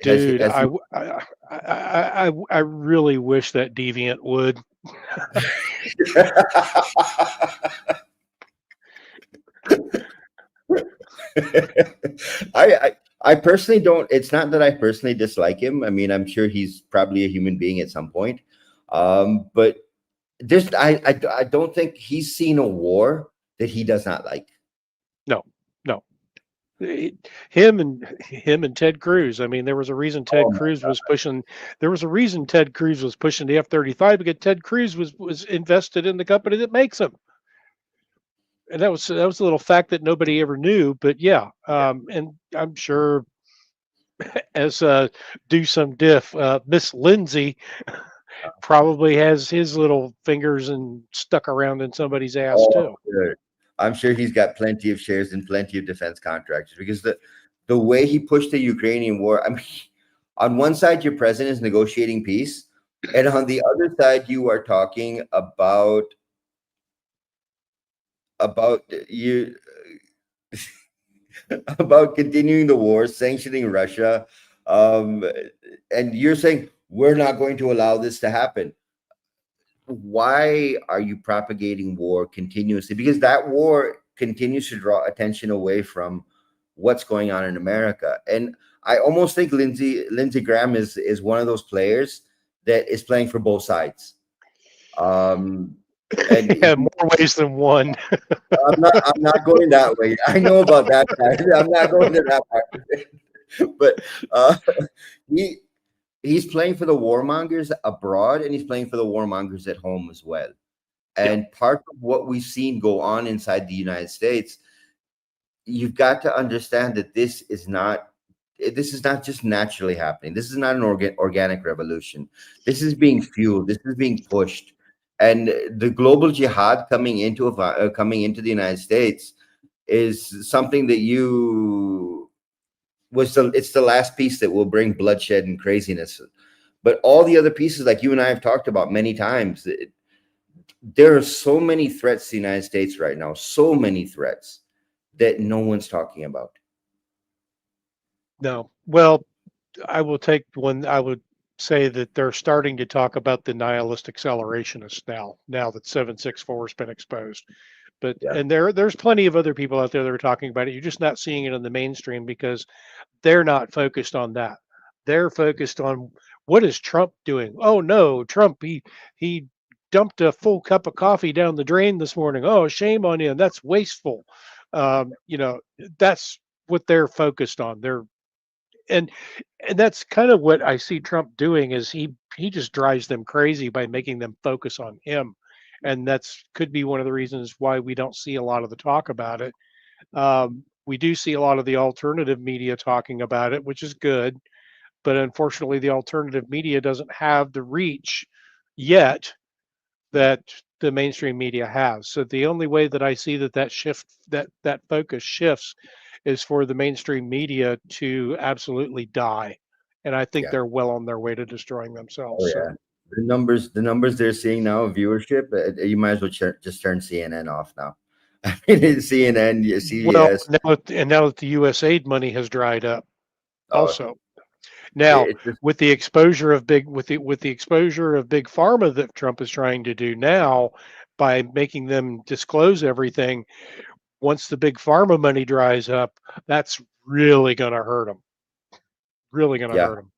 Dude, I really wish that deviant would. I personally don't. It's not that I personally dislike him. I mean, I'm sure he's probably a human being at some point. But I don't think he's seen a war that he does not like. No. Him and Ted Cruz. I mean, there was a reason Ted Cruz was pushing. There was a reason Ted Cruz was pushing the F-35, because Ted Cruz was invested in the company that makes them. And that was a little fact that nobody ever knew. But yeah, and I'm sure, as do some diff, Miss Lindsay probably has his little fingers and stuck around in somebody's ass too. Sure. I'm sure he's got plenty of shares in plenty of defense contractors, because the way he pushed the Ukrainian war. I mean, on one side, your president is negotiating peace, and on the other side, you are talking about you about continuing the war, sanctioning Russia, and you're saying we're not going to allow this to happen. Why are you propagating war continuously? Because that war continues to draw attention away from what's going on in America. And I almost think Lindsey Graham is one of those players that is playing for both sides. And more ways than one. I'm not going that way. I know about that. I'm not going to that part. But he's playing for the warmongers abroad, and he's playing for the warmongers at home as well. And part of what we've seen go on inside the United States, you've got to understand that this is not just naturally happening. This is not an organic revolution. This is being fueled. This is being pushed. And the global jihad coming into the United States is something that it's the last piece that will bring bloodshed and craziness. But all the other pieces, like you and I have talked about many times, there are so many threats to the United States right now, so many threats that no one's talking about. No. Well, I would say that they're starting to talk about the nihilist accelerationists now that 764 has been exposed. But and there's plenty of other people out there that are talking about it. You're just not seeing it in the mainstream because they're not focused on that. They're focused on what is Trump doing? Oh no, Trump, he dumped a full cup of coffee down the drain this morning. Oh, shame on him. That's wasteful. That's what they're focused on. And that's kind of what I see Trump doing is he just drives them crazy by making them focus on him. And could be one of the reasons why we don't see a lot of the talk about it. We do see a lot of the alternative media talking about it, which is good. But unfortunately, the alternative media doesn't have the reach yet that the mainstream media has. So the only way that I see that focus shifts is for the mainstream media to absolutely die. And I think they're well on their way to destroying themselves. Oh, yeah. So. The numbers they're seeing now of viewership, you might as well just turn CNN off now. I mean, CNN, CBS. Well, now that the U.S. aid money has dried up, also. Now, with the exposure of big pharma that Trump is trying to do now, by making them disclose everything, once the big pharma money dries up, that's really going to hurt them. Really going to hurt them.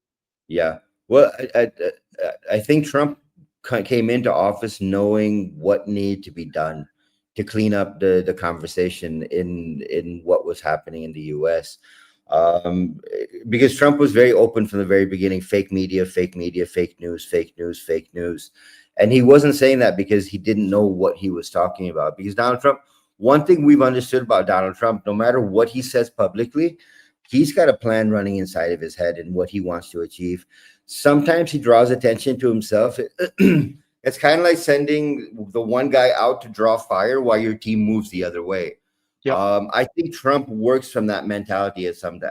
Yeah. Well, I think Trump came into office knowing what needed to be done to clean up the conversation in what was happening in the U.S. Because Trump was very open from the very beginning: fake media, fake news, fake news. And he wasn't saying that because he didn't know what he was talking about. Because Donald Trump, one thing we've understood about Donald Trump, no matter what he says publicly, he's got a plan running inside of his head and what he wants to achieve. Sometimes he draws attention to himself. It's kind of like sending the one guy out to draw fire while your team moves the other way. Yep. I think Trump works from that mentality at some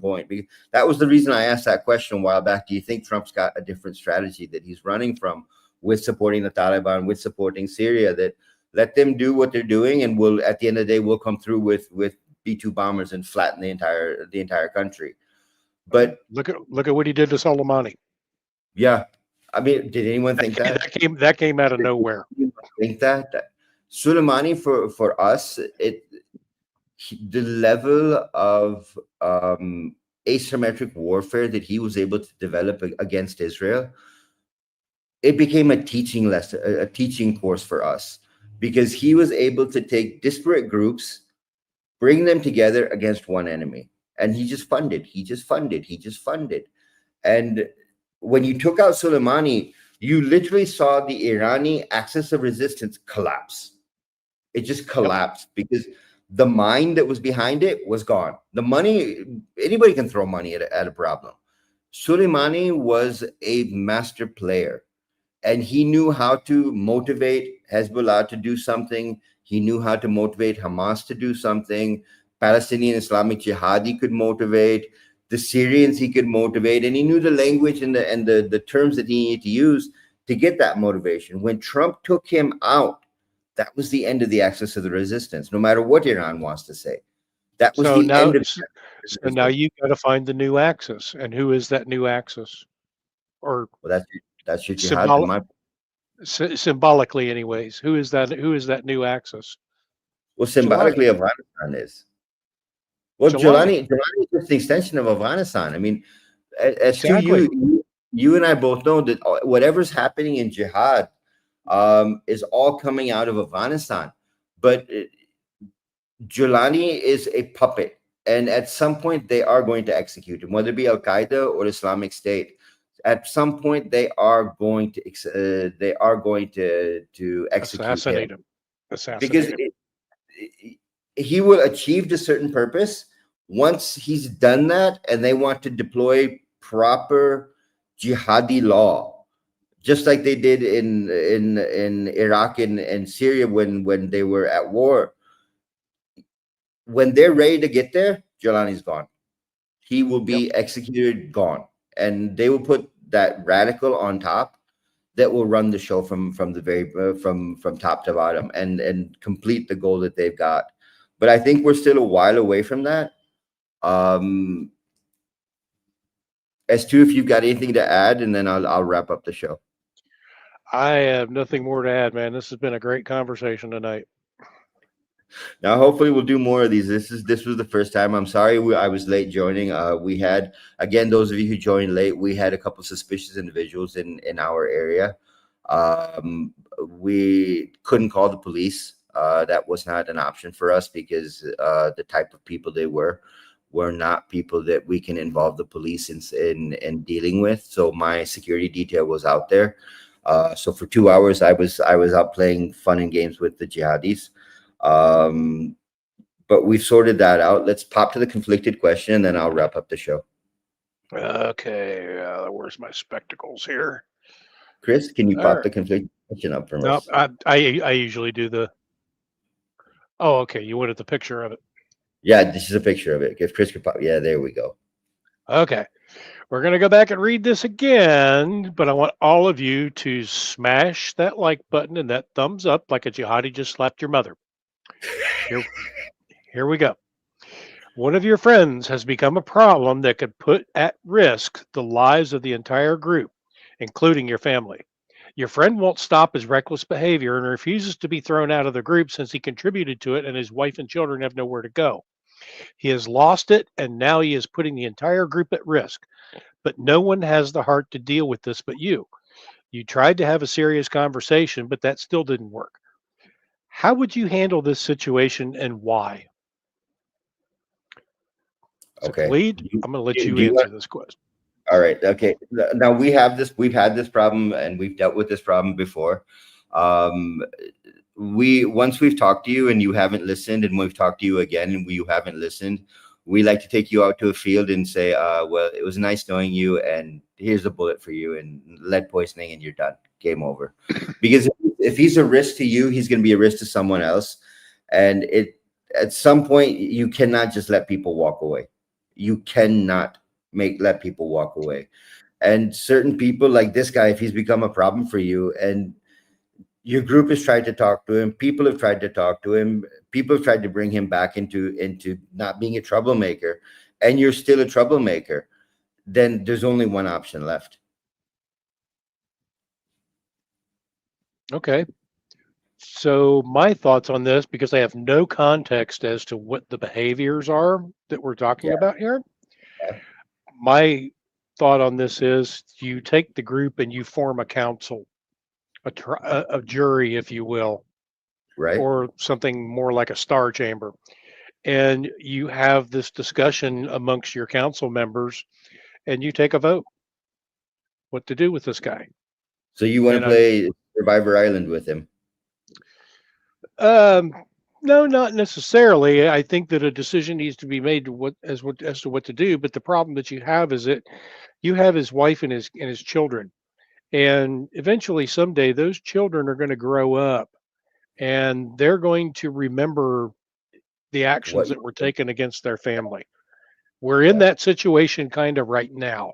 point. Because that was the reason I asked that question a while back. Do you think Trump's got a different strategy that he's running from, with supporting the Taliban, with supporting Syria, that let them do what they're doing, and we'll, at the end of the day, we'll come through with B-2 bombers and flatten the entire country. But look at what he did to Soleimani. Yeah, I mean, did anyone think that came out of nowhere? Think that Soleimani for us, the level of asymmetric warfare that he was able to develop against Israel, it became a teaching lesson, a teaching course for us, because he was able to take disparate groups, bring them together against one enemy, and he just funded. And when you took out Soleimani, you literally saw the Irani axis of resistance collapse. It just collapsed because the mind that was behind it was gone. The money, anybody can throw money at a problem. Soleimani was a master player, and he knew how to motivate Hezbollah to do something. He knew how to motivate Hamas to do something. Palestinian Islamic Jihad he could motivate. The Syrians he could motivate, and he knew the language and the terms that he needed to use to get that motivation. When Trump took him out, that was the end of the axis of the resistance, no matter what Iran wants to say. That was end of it. So now you got to find the new axis. And who is that new axis? Or that's your jihad. Symbolically, anyways, who is that new axis? Well, symbolically, Afghanistan is. Well, Jelani is just the extension of Afghanistan. I mean, as you and I both know that whatever's happening in jihad is all coming out of Afghanistan. But Jelani is a puppet, and at some point they are going to execute him, whether it be Al-Qaeda or Islamic State. at some point they are going to execute Assassinate him, him. Assassinate because him. he will achieve a certain purpose once he's done that, and they want to deploy proper jihadi law, just like they did in Iraq and Syria when they were at war. When they're ready to get there, Jelani's gone. He will be executed, gone, and they will put that radical on top that will run the show from the very from top to bottom and complete the goal that they've got. But I think we're still a while away from that. S2, if you've got anything to add, and then I'll wrap up the show. I have nothing more to add, man. This has been a great conversation tonight. Now, hopefully, we'll do more of these. This was the first time. I'm sorry I was late joining. We had, again, those of you who joined late, we had a couple suspicious individuals in our area. We couldn't call the police. That was not an option for us, because the type of people they were not people that we can involve the police in dealing with. So my security detail was out there. So for 2 hours, I was out playing fun and games with the jihadis. But we've sorted that out. Let's pop to the conflicted question, and then I'll wrap up the show. Okay, where's my spectacles here? Chris, can you pop the conflicted question up for us? No, I usually do the. Oh, okay. You wanted the picture of it. Yeah, this is a picture of it. If Chris could pop, yeah, there we go. Okay, we're gonna go back and read this again, but I want all of you to smash that like button and that thumbs up like a jihadi just slapped your mother. Here we go. One of your friends has become a problem that could put at risk the lives of the entire group, including your family. Your friend won't stop his reckless behavior and refuses to be thrown out of the group since he contributed to it and his wife and children have nowhere to go. He has lost it, and now he is putting the entire group at risk. But no one has the heart to deal with this but you. You tried to have a serious conversation, but that still didn't work. How would you handle this situation and why? Okay. Khalid, I'm going to let you answer this question. All right. Okay. Now we've had this problem, and we've dealt with this problem before. Once we've talked to you and you haven't listened, and we've talked to you again and you haven't listened, we like to take you out to a field and say, well, it was nice knowing you, and here's a bullet for you, and lead poisoning, and you're done. Game over. Because if he's a risk to you, he's going to be a risk to someone else. And at some point, you cannot just let people walk away. You cannot let people walk away. And certain people, like this guy, if he's become a problem for you, and your group has tried to talk to him, people have tried to talk to him, people have tried to bring him back into not being a troublemaker, and you're still a troublemaker, then there's only one option left. Okay. So my thoughts on this, because I have no context as to what the behaviors are that we're talking about here. Yeah. My thought on this is you take the group and you form a council, a jury, if you will, Right. or something more like a star chamber. And you have this discussion amongst your council members, and you take a vote what to do with this guy. So you want to play Survivor Island with him? No, not necessarily. I think that a decision needs to be made as to what to do. But the problem that you have is that you have his wife and his children, and eventually someday those children are going to grow up, and they're going to remember the actions that were taken against their family. We're in that situation kind of right now.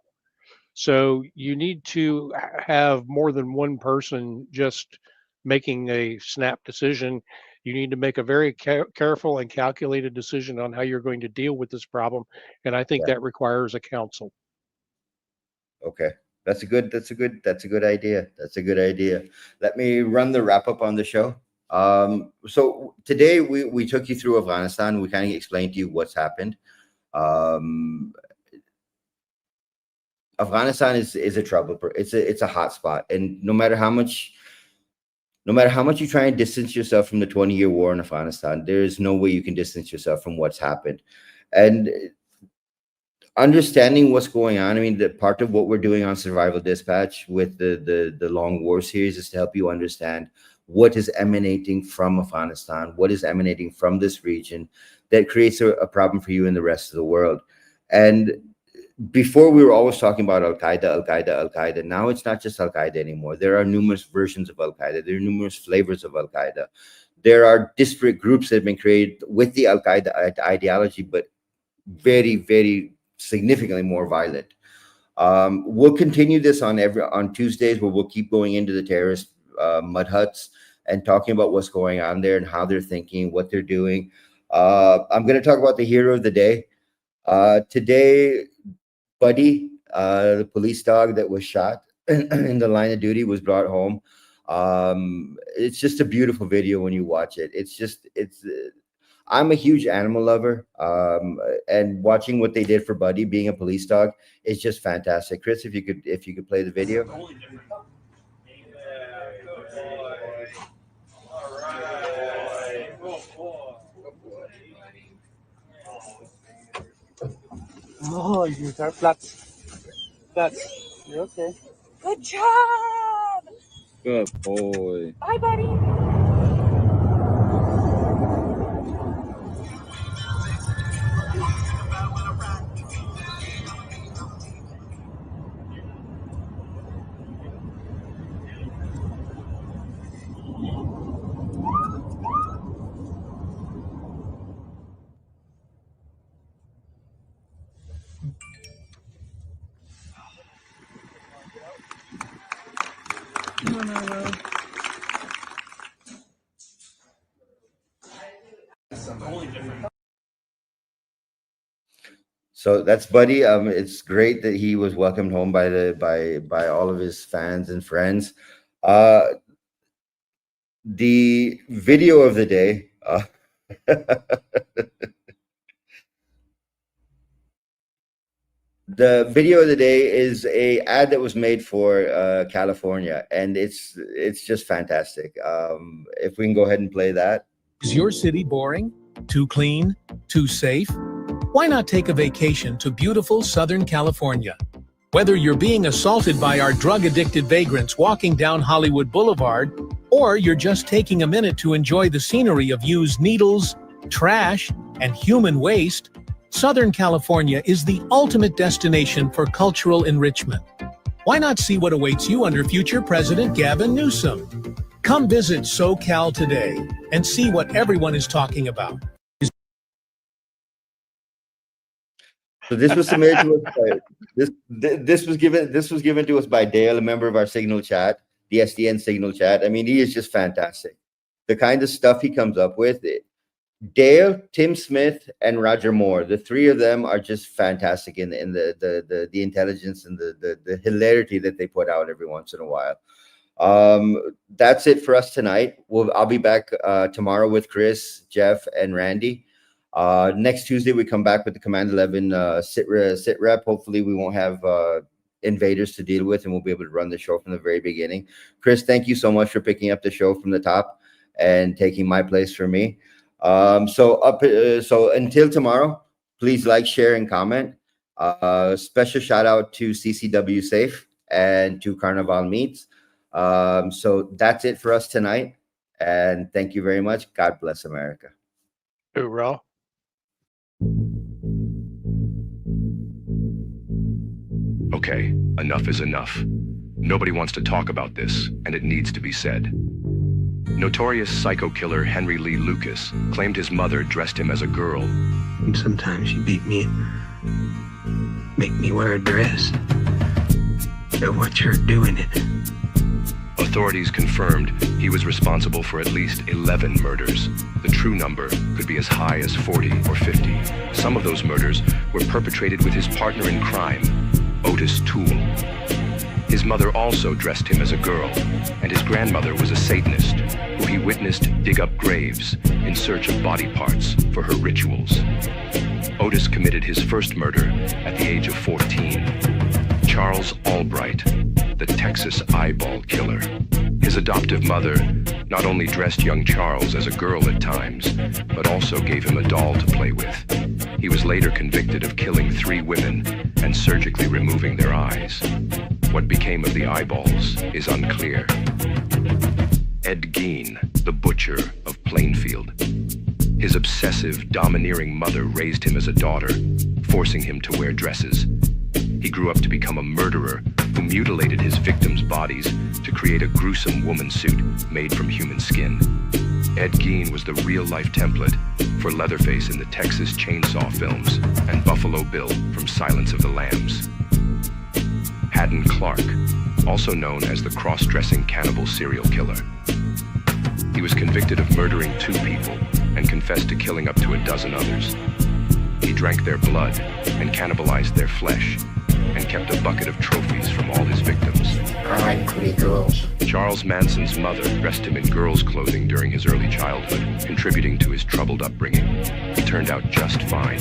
So you need to have more than one person just making a snap decision. You need to make a very careful and calculated decision on how you're going to deal with this problem. And I think that requires a council. Okay. That's a good idea. That's a good idea. Let me run the wrap up on the show. So today we took you through Afghanistan. We kind of explained to you what's happened. Afghanistan is a trouble. It's a hot spot, and no matter how much you try and distance yourself from the 20-year war in Afghanistan, there is no way you can distance yourself from what's happened. And understanding what's going on. I mean, the part of what we're doing on Survival Dispatch with the Long War series is to help you understand what is emanating from Afghanistan, what is emanating from this region that creates a problem for you in the rest of the world. And before we were always talking about Al-Qaeda, Al-Qaeda, Al-Qaeda. Now it's not just Al-Qaeda anymore. There are numerous versions of Al-Qaeda. There are numerous flavors of Al-Qaeda. There are disparate groups that have been created with the Al-Qaeda ideology, but very, very significantly more violent. We'll continue this on Tuesdays, where we'll keep going into the terrorist mud huts and talking about what's going on there and how they're thinking, what they're doing. I'm going to talk about the hero of the day. Today, Buddy, the police dog that was shot in the line of duty, was brought home. It's just a beautiful video when you watch it. I'm a huge animal lover, and watching what they did for Buddy, being a police dog, is just fantastic. Chris, if you could play the video. Oh, you are flat. You're okay. Good job. Good boy. Bye, buddy. So that's Buddy. It's great that he was welcomed home by all of his fans and friends. The video of the day. The video of the day is a ad that was made for California, and it's just fantastic. If we can go ahead and play that. Is your city boring? Too clean? Too safe? Why not take a vacation to beautiful Southern California? Whether you're being assaulted by our drug-addicted vagrants walking down Hollywood Boulevard, or you're just taking a minute to enjoy the scenery of used needles, trash, and human waste, Southern California is the ultimate destination for cultural enrichment. Why not see what awaits you under future President Gavin Newsom? Come visit SoCal today and see what everyone is talking about. So this was submitted to us by, this was given to us by Dale, a member of our Signal chat, the SDN Signal chat. I mean, he is just fantastic. The kind of stuff he comes up with. Dale, Tim Smith, and Roger Moore, the three of them are just fantastic in the intelligence and the hilarity that they put out every once in a while. That's it for us tonight. I'll be back tomorrow with Chris, Jeff, and Randy. Next Tuesday, we come back with the Command 11 sit rep. Hopefully, we won't have invaders to deal with, and we'll be able to run the show from the very beginning. Chris, thank you so much for picking up the show from the top and taking my place for me. So until tomorrow, please like, share, and comment. Special shout out to CCW Safe and to Carnival Meats. So that's it for us tonight. And thank you very much. God bless America. Hoorah. Okay, enough is enough. Nobody wants to talk about this, and it needs to be said. Notorious psycho killer Henry Lee Lucas claimed his mother dressed him as a girl. And sometimes she beat me, make me wear a dress. I watch her doing it. Authorities confirmed he was responsible for at least 11 murders. The true number could be as high as 40 or 50. Some of those murders were perpetrated with his partner in crime, Otis Toole. His mother also dressed him as a girl, and his grandmother was a Satanist who he witnessed dig up graves in search of body parts for her rituals. Otis committed his first murder at the age of 14. Charles Albright, the Texas eyeball killer. His adoptive mother not only dressed young Charles as a girl at times, but also gave him a doll to play with. He He was later convicted of killing 3 women and surgically removing their eyes. What became of the eyeballs is unclear. Ed Gein, the butcher of Plainfield. His obsessive, domineering mother raised him as a daughter, forcing him to wear dresses. He grew up to become a murderer who mutilated his victims' bodies to create a gruesome woman suit made from human skin. Ed Gein was the real-life template for Leatherface in the Texas Chainsaw films and Buffalo Bill from Silence of the Lambs. Haddon Clark, also known as the cross-dressing cannibal serial killer. He was convicted of murdering 2 people and confessed to killing up to a dozen others. He drank their blood and cannibalized their flesh and kept a bucket of trophies from all his victims. I like pretty girls. Charles Manson's mother dressed him in girls' clothing during his early childhood, contributing to his troubled upbringing. He turned out just fine.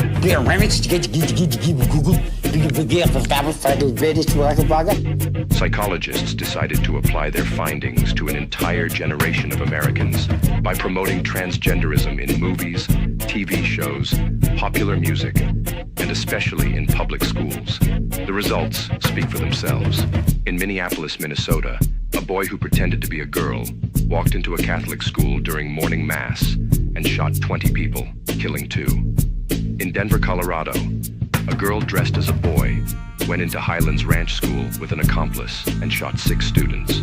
Psychologists decided to apply their findings to an entire generation of Americans by promoting transgenderism in movies, TV shows, popular music, and especially in public schools. The results speak for themselves. In Minneapolis, Minnesota, a boy who pretended to be a girl walked into a Catholic school during morning mass and shot 20 people, killing 2. In Denver, Colorado, a girl dressed as a boy went into Highlands Ranch School with an accomplice and shot 6 students.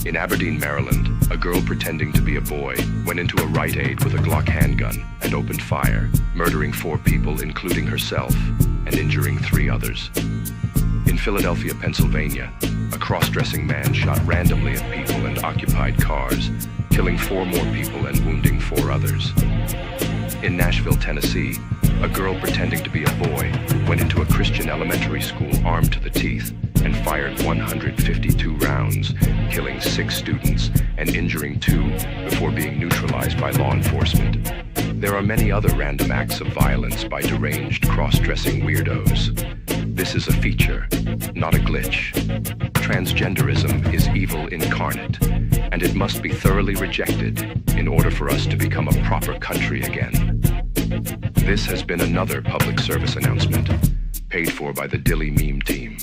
In Aberdeen, Maryland, a girl pretending to be a boy went into a Rite Aid with a Glock handgun and opened fire, murdering 4 people, including herself, and injuring 3 others. In Philadelphia, Pennsylvania, a cross-dressing man shot randomly at people and occupied cars, killing 4 more people and wounding 4 others. In Nashville, Tennessee, a girl pretending to be a boy went into a Christian elementary school armed to the teeth and fired 152 rounds, killing 6 students and injuring 2 before being neutralized by law enforcement. There are many other random acts of violence by deranged cross-dressing weirdos. This is a feature, not a glitch. Transgenderism is evil incarnate, and it must be thoroughly rejected in order for us to become a proper country again. This has been another public service announcement, paid for by the Dilly Meme Team.